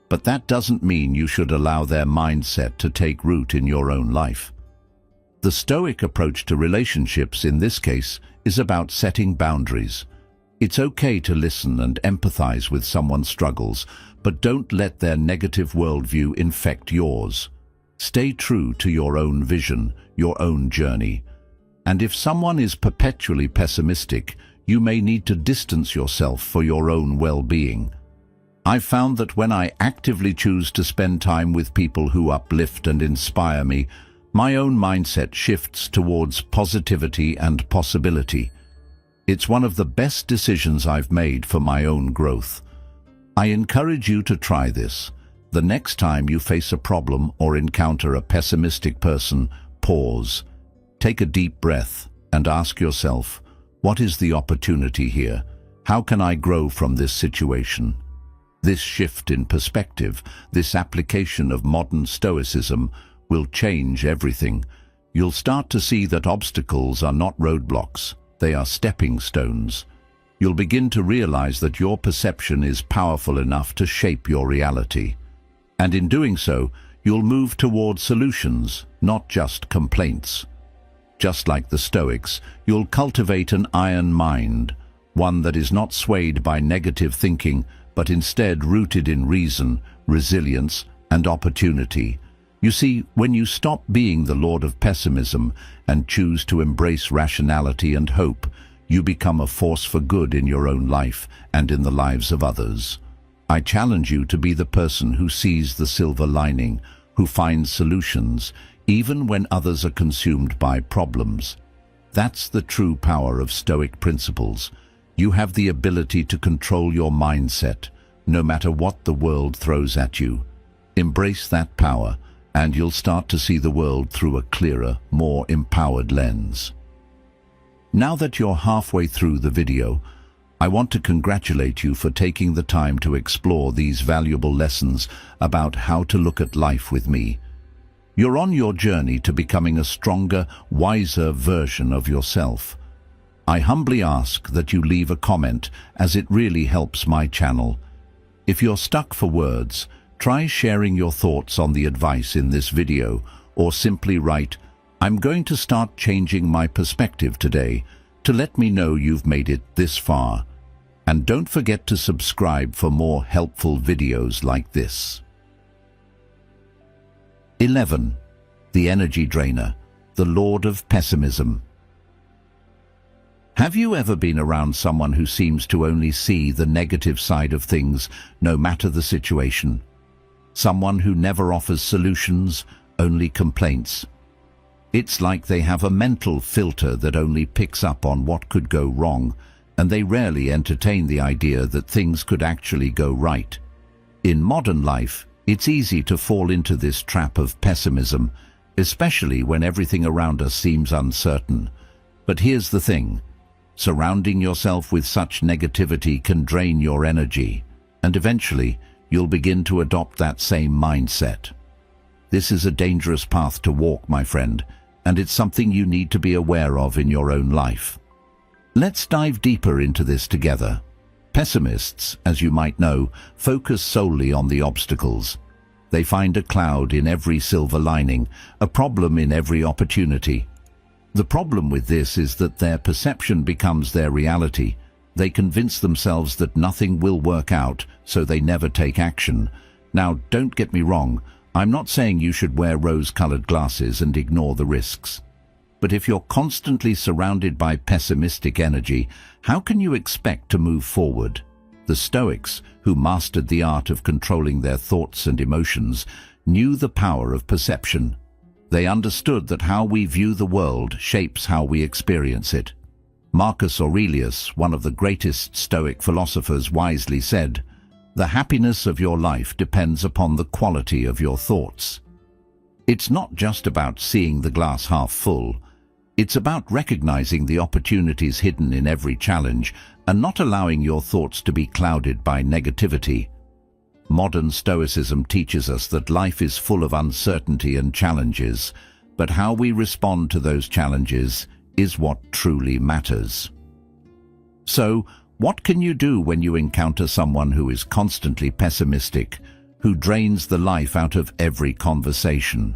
But that doesn't mean you should allow their mindset to take root in your own life. The Stoic approach to relationships in this case is about setting boundaries. It's okay to listen and empathize with someone's struggles, but don't let their negative worldview infect yours. Stay true to your own vision, your own journey. And if someone is perpetually pessimistic, you may need to distance yourself for your own well-being. I've found that when I actively choose to spend time with people who uplift and inspire me, my own mindset shifts towards positivity and possibility. It's one of the best decisions I've made for my own growth. I encourage you to try this. The next time you face a problem or encounter a pessimistic person, pause. Take a deep breath and ask yourself, what is the opportunity here? How can I grow from this situation? This shift in perspective, this application of modern Stoicism, will change everything. You'll start to see that obstacles are not roadblocks, they are stepping stones. You'll begin to realize that your perception is powerful enough to shape your reality. And in doing so, you'll move toward solutions, not just complaints. Just like the Stoics, you'll cultivate an iron mind, one that is not swayed by negative thinking, but instead rooted in reason, resilience, and opportunity. You see, when you stop being the lord of pessimism and choose to embrace rationality and hope, you become a force for good in your own life and in the lives of others. I challenge you to be the person who sees the silver lining, who finds solutions, even when others are consumed by problems. That's the true power of Stoic principles. You have the ability to control your mindset, no matter what the world throws at you. Embrace that power, and you'll start to see the world through a clearer, more empowered lens. Now that you're halfway through the video, I want to congratulate you for taking the time to explore these valuable lessons about how to look at life with me. You're on your journey to becoming a stronger, wiser version of yourself. I humbly ask that you leave a comment, as it really helps my channel. If you're stuck for words, try sharing your thoughts on the advice in this video, or simply write, "I'm going to start changing my perspective today," to let me know you've made it this far. And don't forget to subscribe for more helpful videos like this. 11. The energy drainer, the lord of pessimism. Have you ever been around someone who seems to only see the negative side of things, no matter the situation? Someone who never offers solutions, only complaints. It's like they have a mental filter that only picks up on what could go wrong, and they rarely entertain the idea that things could actually go right. In modern life, it's easy to fall into this trap of pessimism, especially when everything around us seems uncertain. But here's the thing. Surrounding yourself with such negativity can drain your energy, and eventually, you'll begin to adopt that same mindset. This is a dangerous path to walk, my friend, and it's something you need to be aware of in your own life. Let's dive deeper into this together. Pessimists, as you might know, focus solely on the obstacles. They find a cloud in every silver lining, a problem in every opportunity. The problem with this is that their perception becomes their reality. They convince themselves that nothing will work out, so they never take action. Now, don't get me wrong, I'm not saying you should wear rose-colored glasses and ignore the risks. But if you're constantly surrounded by pessimistic energy, how can you expect to move forward? The Stoics, who mastered the art of controlling their thoughts and emotions, knew the power of perception. They understood that how we view the world shapes how we experience it. Marcus Aurelius, one of the greatest Stoic philosophers, wisely said, The happiness of your life depends upon the quality of your thoughts. It's not just about seeing the glass half full. It's about recognizing the opportunities hidden in every challenge and not allowing your thoughts to be clouded by negativity. Modern Stoicism teaches us that life is full of uncertainty and challenges, but how we respond to those challenges is what truly matters. So, what can you do when you encounter someone who is constantly pessimistic, who drains the life out of every conversation?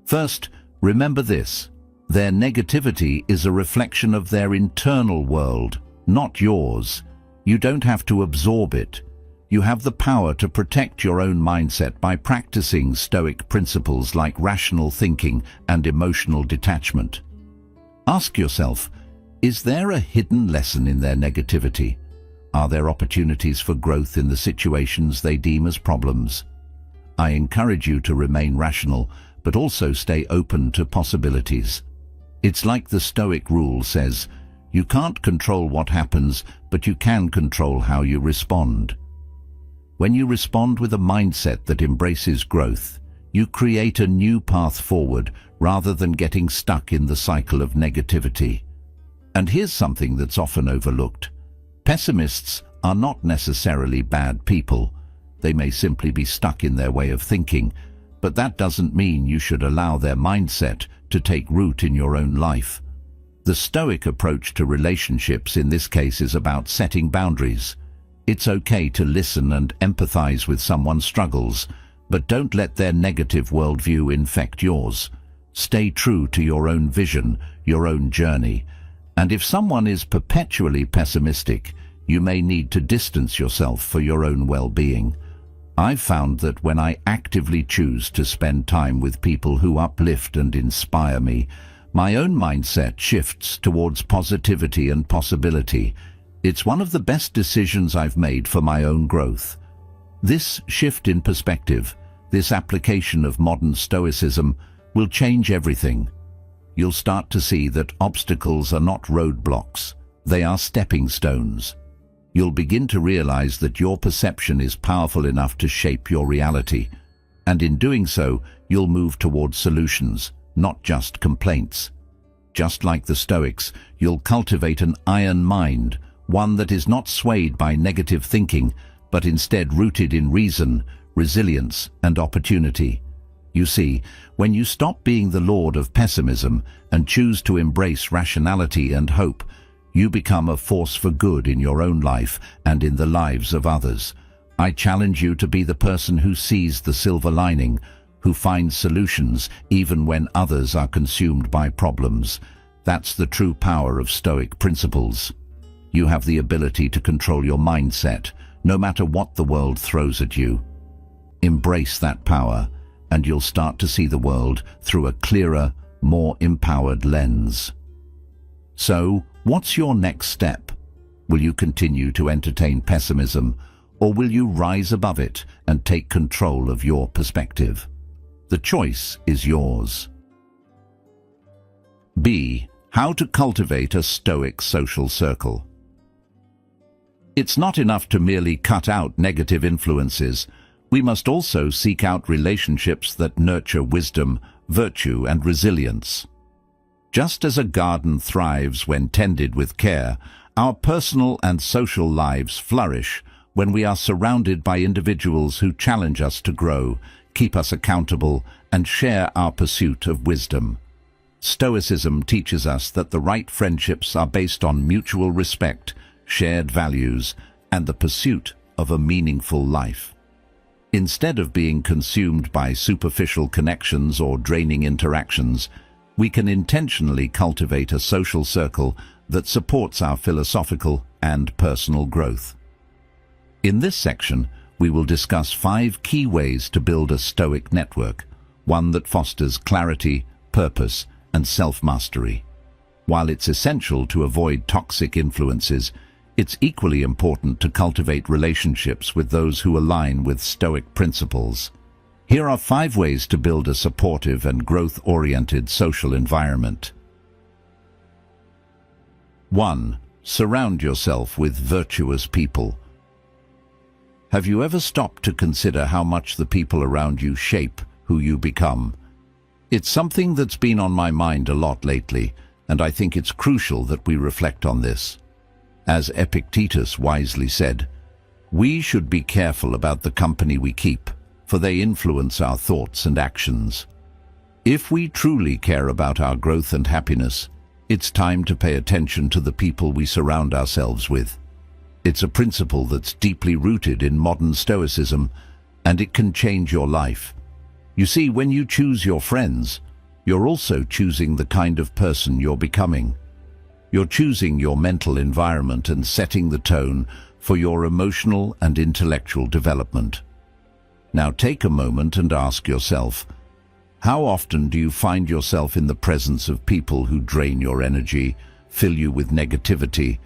First, remember this: their negativity is a reflection of their internal world, not yours. You don't have to absorb it. You have the power to protect your own mindset by practicing Stoic principles like rational thinking and emotional detachment. Ask yourself, is there a hidden lesson in their negativity? Are there opportunities for growth in the situations they deem as problems? I encourage you to remain rational, but also stay open to possibilities. It's like the Stoic rule says, you can't control what happens, but you can control how you respond. When you respond with a mindset that embraces growth, you create a new path forward rather than getting stuck in the cycle of negativity. And here's something that's often overlooked. Pessimists are not necessarily bad people. They may simply be stuck in their way of thinking, but that doesn't mean you should allow their mindset to take root in your own life. The Stoic approach to relationships in this case is about setting boundaries. It's okay to listen and empathize with someone's struggles, but don't let their negative worldview infect yours. Stay true to your own vision, your own journey. And if someone is perpetually pessimistic, you may need to distance yourself for your own well-being. I've found that when I actively choose to spend time with people who uplift and inspire me, my own mindset shifts towards positivity and possibility. It's one of the best decisions I've made for my own growth. This shift in perspective, this application of modern Stoicism, will change everything. You'll start to see that obstacles are not roadblocks, they are stepping stones. You'll begin to realize that your perception is powerful enough to shape your reality, and in doing so, you'll move towards solutions, not just complaints. Just like the Stoics, you'll cultivate an iron mind, one that is not swayed by negative thinking, but instead rooted in reason, resilience, and opportunity. You see, when you stop being the lord of pessimism and choose to embrace rationality and hope, you become a force for good in your own life and in the lives of others. I challenge you to be the person who sees the silver lining, who finds solutions even when others are consumed by problems. That's the true power of Stoic principles. You have the ability to control your mindset, no matter what the world throws at you. Embrace that power, and you'll start to see the world through a clearer, more empowered lens. So, what's your next step? Will you continue to entertain pessimism, or will you rise above it and take control of your perspective? The choice is yours. B. How to cultivate a Stoic social circle. It's not enough to merely cut out negative influences. We must also seek out relationships that nurture wisdom, virtue, and resilience. Just as a garden thrives when tended with care, our personal and social lives flourish when we are surrounded by individuals who challenge us to grow, keep us accountable, and share our pursuit of wisdom. Stoicism teaches us that the right friendships are based on mutual respect, shared values, and the pursuit of a meaningful life. Instead of being consumed by superficial connections or draining interactions, we can intentionally cultivate a social circle that supports our philosophical and personal growth. In this section, we will discuss 5 key ways to build a Stoic network, one that fosters clarity, purpose, and self-mastery. While it's essential to avoid toxic influences, it's equally important to cultivate relationships with those who align with Stoic principles. Here are 5 ways to build a supportive and growth-oriented social environment. 1. Surround yourself with virtuous people. Have you ever stopped to consider how much the people around you shape who you become? It's something that's been on my mind a lot lately, and I think it's crucial that we reflect on this. As Epictetus wisely said, we should be careful about the company we keep, for they influence our thoughts and actions. If we truly care about our growth and happiness, it's time to pay attention to the people we surround ourselves with. It's a principle that's deeply rooted in modern Stoicism, and it can change your life. You see, when you choose your friends, you're also choosing the kind of person you're becoming. You're choosing your mental environment and setting the tone for your emotional and intellectual development. Now take a moment and ask yourself, how often do you find yourself in the presence of people who drain your energy, fill you with negativity,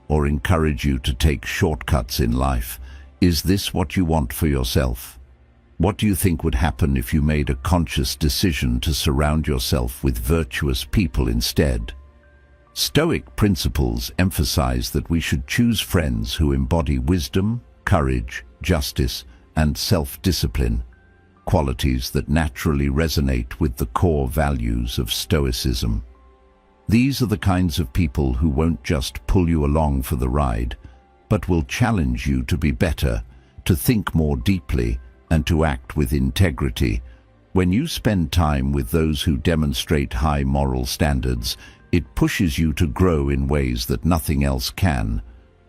or encourage you to take shortcuts in life? Is this what you want for yourself? What do you think would happen if you made a conscious decision to surround yourself with virtuous people instead? Stoic principles emphasize that we should choose friends who embody wisdom, courage, justice, and self-discipline, qualities that naturally resonate with the core values of Stoicism. These are the kinds of people who won't just pull you along for the ride, but will challenge you to be better, to think more deeply, and to act with integrity. When you spend time with those who demonstrate high moral standards, it pushes you to grow in ways that nothing else can.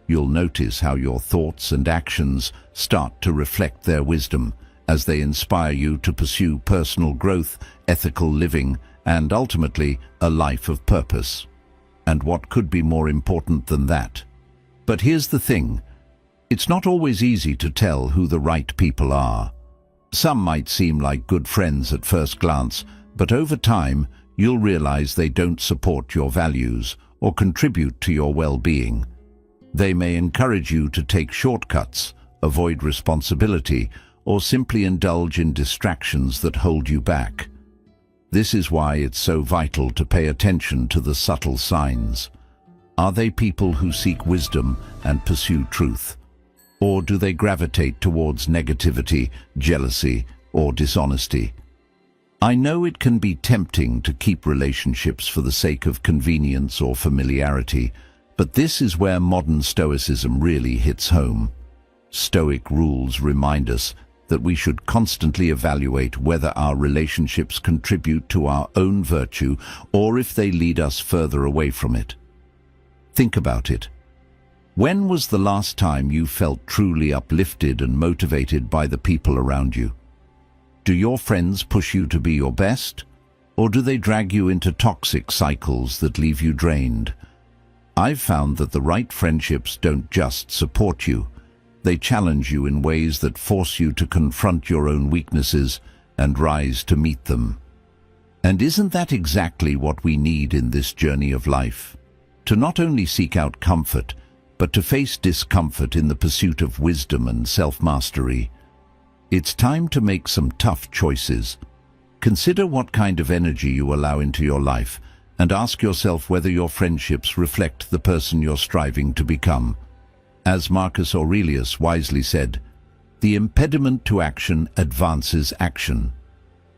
You'll notice how your thoughts and actions start to reflect their wisdom, as they inspire you to pursue personal growth, ethical living, and ultimately a life of purpose. And what could be more important than that? But here's the thing. It's not always easy to tell who the right people are. Some might seem like good friends at first glance, but over time, you'll realize they don't support your values or contribute to your well-being. They may encourage you to take shortcuts, avoid responsibility, or simply indulge in distractions that hold you back. This is why it's so vital to pay attention to the subtle signs. Are they people who seek wisdom and pursue truth? Or do they gravitate towards negativity, jealousy, or dishonesty? I know it can be tempting to keep relationships for the sake of convenience or familiarity, but this is where modern Stoicism really hits home. Stoic rules remind us that we should constantly evaluate whether our relationships contribute to our own virtue or if they lead us further away from it. Think about it. When was the last time you felt truly uplifted and motivated by the people around you? Do your friends push you to be your best, or do they drag you into toxic cycles that leave you drained? I've found that the right friendships don't just support you. They challenge you in ways that force you to confront your own weaknesses and rise to meet them. And isn't that exactly what we need in this journey of life? To not only seek out comfort, but to face discomfort in the pursuit of wisdom and self-mastery. It's time to make some tough choices. Consider what kind of energy you allow into your life, and ask yourself whether your friendships reflect the person you're striving to become. As Marcus Aurelius wisely said, the impediment to action advances action.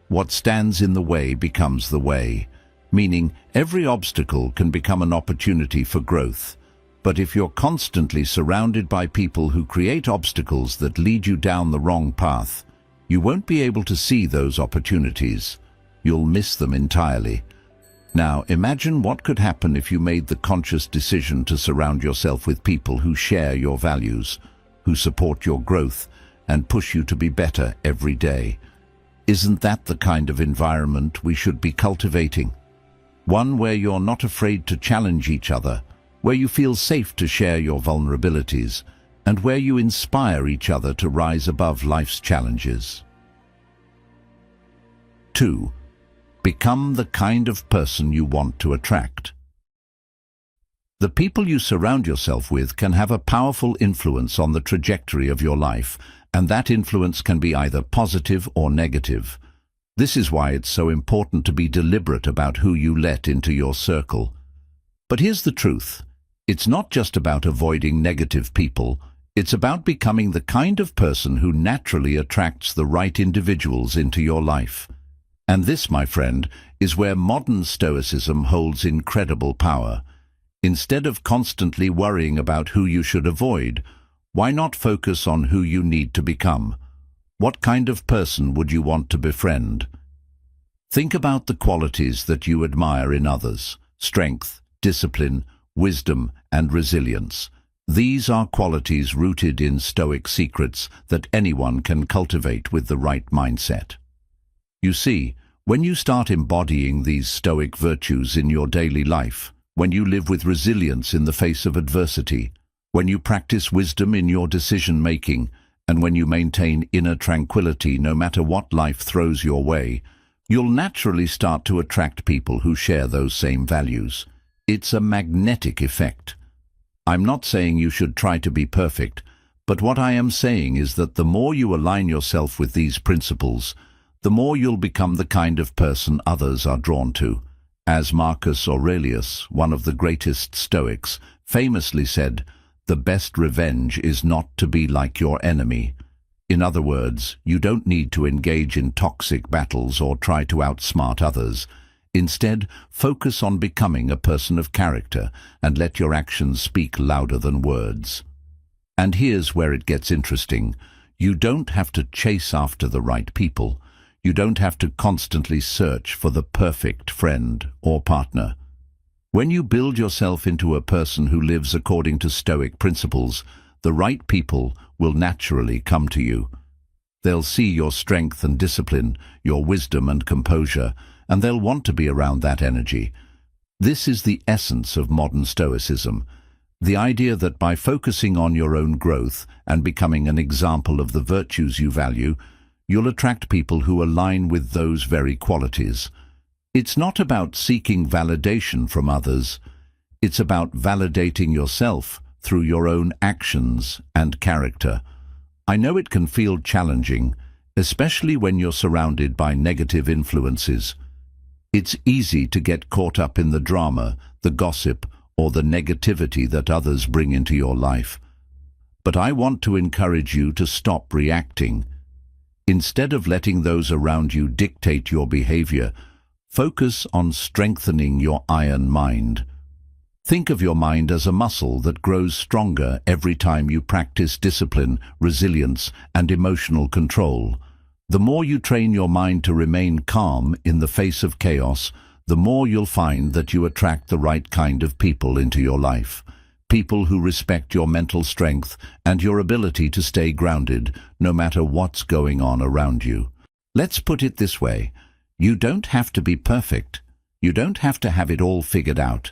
What stands in the way becomes the way, meaning every obstacle can become an opportunity for growth. But if you're constantly surrounded by people who create obstacles that lead you down the wrong path, you won't be able to see those opportunities. You'll miss them entirely. Now, imagine what could happen if you made the conscious decision to surround yourself with people who share your values, who support your growth, and push you to be better every day. Isn't that the kind of environment we should be cultivating? One where you're not afraid to challenge each other, where you feel safe to share your vulnerabilities, and where you inspire each other to rise above life's challenges. 2. Become the kind of person you want to attract. The people you surround yourself with can have a powerful influence on the trajectory of your life, and that influence can be either positive or negative. This is why it's so important to be deliberate about who you let into your circle. But here's the truth. It's not just about avoiding negative people, It's about becoming the kind of person who naturally attracts the right individuals into your life. And this, my friend, is where modern Stoicism holds incredible power. Instead of constantly worrying about who you should avoid, why not focus on who you need to become? What kind of person would you want to befriend? Think about the qualities that you admire in others: strength, discipline, wisdom, and resilience. These are qualities rooted in Stoic secrets that anyone can cultivate with the right mindset. You see, when you start embodying these Stoic virtues in your daily life, when you live with resilience in the face of adversity, when you practice wisdom in your decision-making, and when you maintain inner tranquility no matter what life throws your way, you'll naturally start to attract people who share those same values. It's a magnetic effect. I'm not saying you should try to be perfect, but what I am saying is that the more you align yourself with these principles, the more you'll become the kind of person others are drawn to. As Marcus Aurelius, one of the greatest Stoics, famously said, "The best revenge is not to be like your enemy." In other words, you don't need to engage in toxic battles or try to outsmart others. Instead, focus on becoming a person of character and let your actions speak louder than words. And here's where it gets interesting. You don't have to chase after the right people. You don't have to constantly search for the perfect friend or partner. When you build yourself into a person who lives according to Stoic principles, the right people will naturally come to you. They'll see your strength and discipline, your wisdom and composure, and they'll want to be around that energy. This is the essence of modern Stoicism, the idea that by focusing on your own growth and becoming an example of the virtues you value, you'll attract people who align with those very qualities. It's not about seeking validation from others. It's about validating yourself through your own actions and character. I know it can feel challenging, especially when you're surrounded by negative influences. It's easy to get caught up in the drama, the gossip, or the negativity that others bring into your life. But I want to encourage you to stop reacting. Instead of letting those around you dictate your behavior, focus on strengthening your iron mind. Think of your mind as a muscle that grows stronger every time you practice discipline, resilience, and emotional control. The more you train your mind to remain calm in the face of chaos, the more you'll find that you attract the right kind of people into your life. People who respect your mental strength and your ability to stay grounded no matter what's going on around you. Let's put it this way. You don't have to be perfect. You don't have to have it all figured out.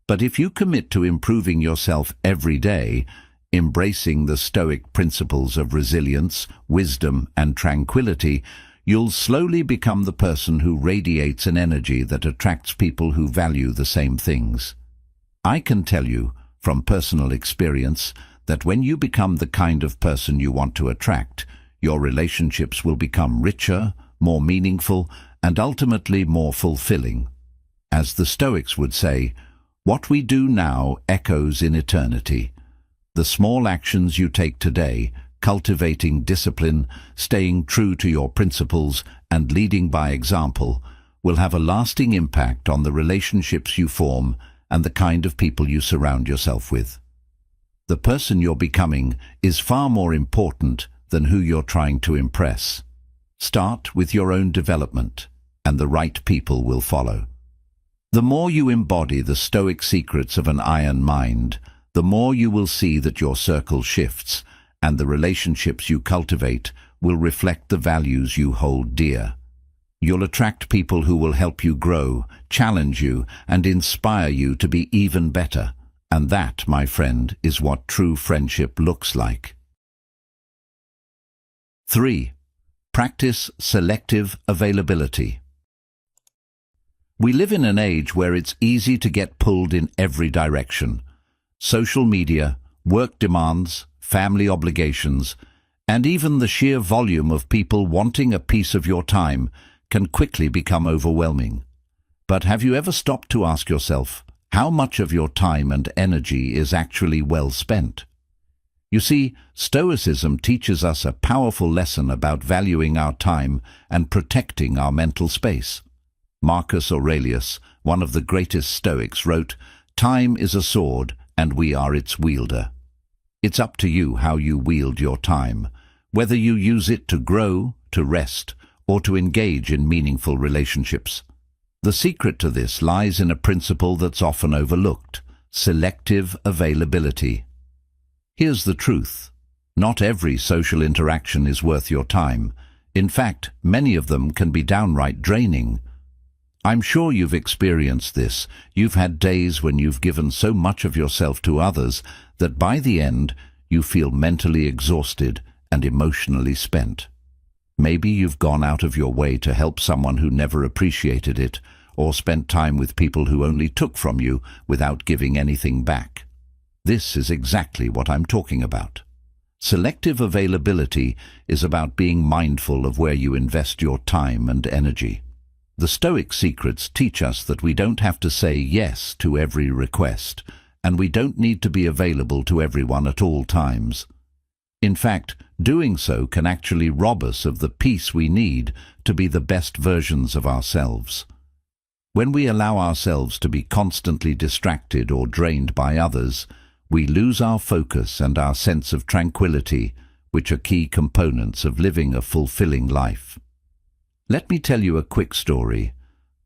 But if you commit to improving yourself every day, embracing the Stoic principles of resilience, wisdom, and tranquility, you'll slowly become the person who radiates an energy that attracts people who value the same things. I can tell you, from personal experience, that when you become the kind of person you want to attract, your relationships will become richer, more meaningful, and ultimately more fulfilling. As the Stoics would say, what we do now echoes in eternity. The small actions you take today, cultivating discipline, staying true to your principles, and leading by example, will have a lasting impact on the relationships you form and the kind of people you surround yourself with. The person you're becoming is far more important than who you're trying to impress. Start with your own development, and the right people will follow. The more you embody the Stoic secrets of an iron mind, the more you will see that your circle shifts, and the relationships you cultivate will reflect the values you hold dear. You'll attract people who will help you grow, challenge you, and inspire you to be even better. And that, my friend, is what true friendship looks like. 3. Practice selective availability. We live in an age where it's easy to get pulled in every direction. Social media, work demands, family obligations, and even the sheer volume of people wanting a piece of your time can quickly become overwhelming. But have you ever stopped to ask yourself, how much of your time and energy is actually well spent? You see, Stoicism teaches us a powerful lesson about valuing our time and protecting our mental space. Marcus Aurelius, one of the greatest Stoics, wrote, "Time is a sword, and we are its wielder." It's up to you how you wield your time, whether you use it to grow, to rest, or to engage in meaningful relationships. The secret to this lies in a principle that's often overlooked: selective availability. Here's the truth. Not every social interaction is worth your time. In fact, many of them can be downright draining. I'm sure you've experienced this. You've had days when you've given so much of yourself to others that by the end you feel mentally exhausted and emotionally spent. Maybe you've gone out of your way to help someone who never appreciated it, or spent time with people who only took from you without giving anything back. This is exactly what I'm talking about. Selective availability is about being mindful of where you invest your time and energy. The Stoic secrets teach us that we don't have to say yes to every request, and we don't need to be available to everyone at all times. In fact, doing so can actually rob us of the peace we need to be the best versions of ourselves. When we allow ourselves to be constantly distracted or drained by others, we lose our focus and our sense of tranquility, which are key components of living a fulfilling life. Let me tell you a quick story.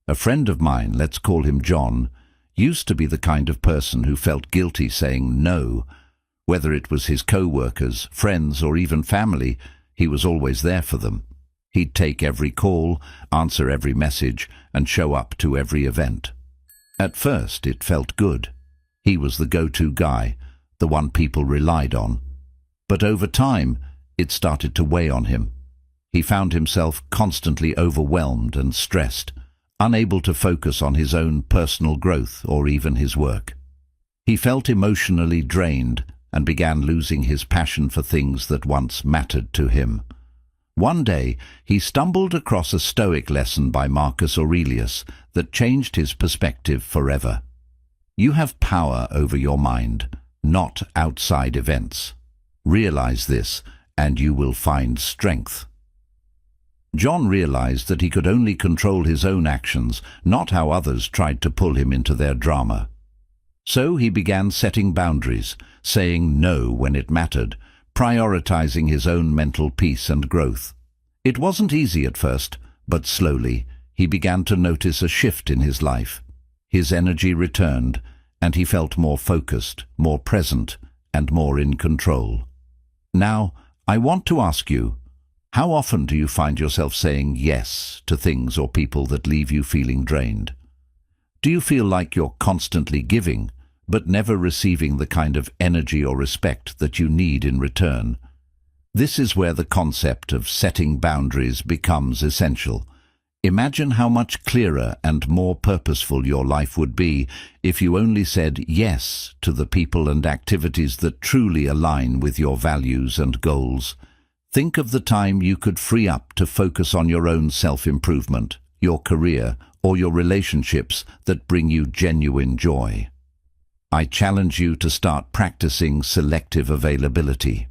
A friend of mine, let's call him John, used to be the kind of person who felt guilty saying no. Whether it was his co-workers, friends, or even family, he was always there for them. He'd take every call, answer every message, and show up to every event. At first, it felt good. He was the go-to guy, the one people relied on. But over time, it started to weigh on him. He found himself constantly overwhelmed and stressed, unable to focus on his own personal growth or even his work. He felt emotionally drained and began losing his passion for things that once mattered to him. One day, he stumbled across a Stoic lesson by Marcus Aurelius that changed his perspective forever. You have power over your mind, not outside events. Realize this, and you will find strength. John realized that he could only control his own actions, not how others tried to pull him into their drama. So he began setting boundaries, saying no when it mattered, prioritizing his own mental peace and growth. It wasn't easy at first, but slowly he began to notice a shift in his life. His energy returned, and he felt more focused, more present, and more in control. Now, I want to ask you, how often do you find yourself saying yes to things or people that leave you feeling drained? Do you feel like you're constantly giving, but never receiving the kind of energy or respect that you need in return? This is where the concept of setting boundaries becomes essential. Imagine how much clearer and more purposeful your life would be if you only said yes to the people and activities that truly align with your values and goals. Think of the time you could free up to focus on your own self-improvement, your career, or your relationships that bring you genuine joy. I challenge you to start practicing selective availability.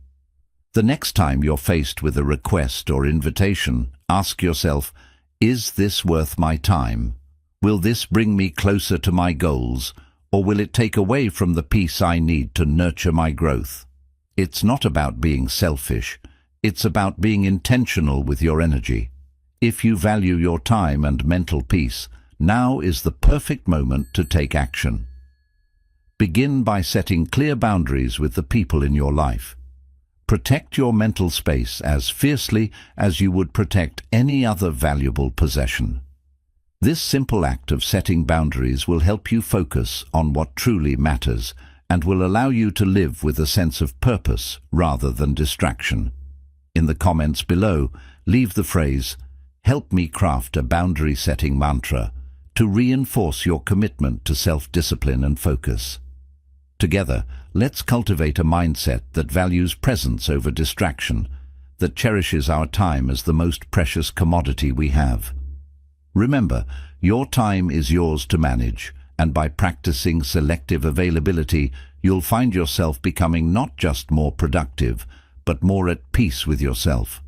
The next time you're faced with a request or invitation, ask yourself, is this worth my time? Will this bring me closer to my goals, or will it take away from the peace I need to nurture my growth? It's not about being selfish. It's about being intentional with your energy. If you value your time and mental peace, now is the perfect moment to take action. Begin by setting clear boundaries with the people in your life. Protect your mental space as fiercely as you would protect any other valuable possession. This simple act of setting boundaries will help you focus on what truly matters and will allow you to live with a sense of purpose rather than distraction. In the comments below, leave the phrase, "Help me craft a boundary-setting mantra," to reinforce your commitment to self-discipline and focus. Together, let's cultivate a mindset that values presence over distraction, that cherishes our time as the most precious commodity we have. Remember, your time is yours to manage, and by practicing selective availability, you'll find yourself becoming not just more productive, but more at peace with yourself.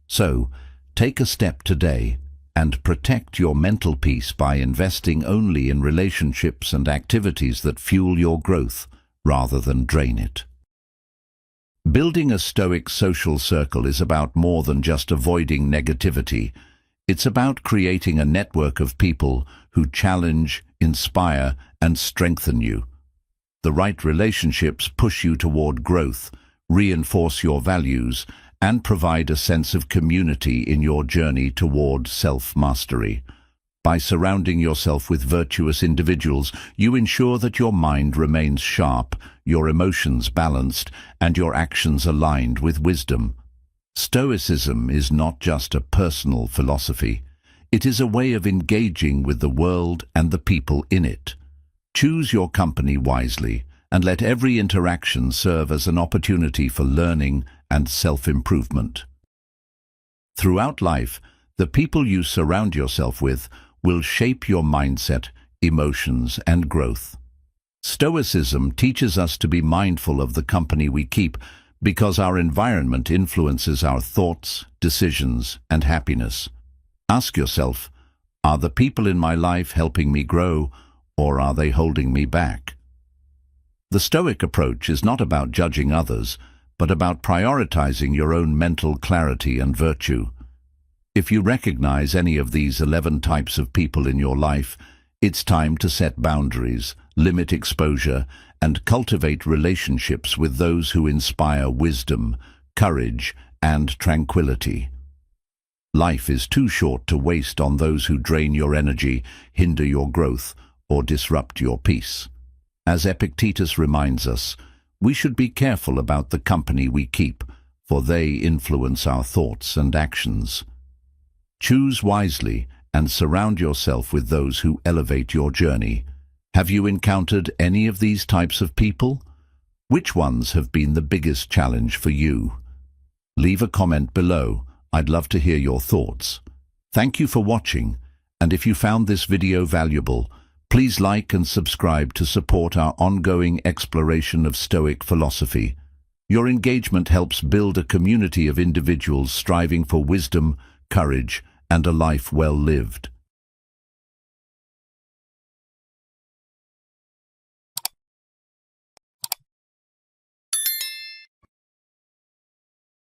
So, take a step today and protect your mental peace by investing only in relationships and activities that fuel your growth rather than drain it. Building a Stoic social circle is about more than just avoiding negativity. It's about creating a network of people who challenge, inspire, and strengthen you. The right relationships push you toward growth, reinforce your values, and provide a sense of community in your journey toward self-mastery. By surrounding yourself with virtuous individuals, you ensure that your mind remains sharp, your emotions balanced, and your actions aligned with wisdom. Stoicism is not just a personal philosophy. It is a way of engaging with the world and the people in it. Choose your company wisely, and let every interaction serve as an opportunity for learning and self-improvement. Throughout life, the people you surround yourself with will shape your mindset, emotions, and growth. Stoicism teaches us to be mindful of the company we keep because our environment influences our thoughts, decisions, and happiness. Ask yourself, are the people in my life helping me grow, or are they holding me back? The Stoic approach is not about judging others, but about prioritizing your own mental clarity and virtue. If you recognize any of these 11 types of people in your life, it's time to set boundaries, limit exposure, and cultivate relationships with those who inspire wisdom, courage, and tranquility. Life is too short to waste on those who drain your energy, hinder your growth, or disrupt your peace. As Epictetus reminds us, we should be careful about the company we keep, for they influence our thoughts and actions. Choose wisely and surround yourself with those who elevate your journey. Have you encountered any of these types of people? Which ones have been the biggest challenge for you? Leave a comment below. I'd love to hear your thoughts. Thank you for watching, and if you found this video valuable, please like and subscribe to support our ongoing exploration of Stoic philosophy. Your engagement helps build a community of individuals striving for wisdom, courage, and a life well lived.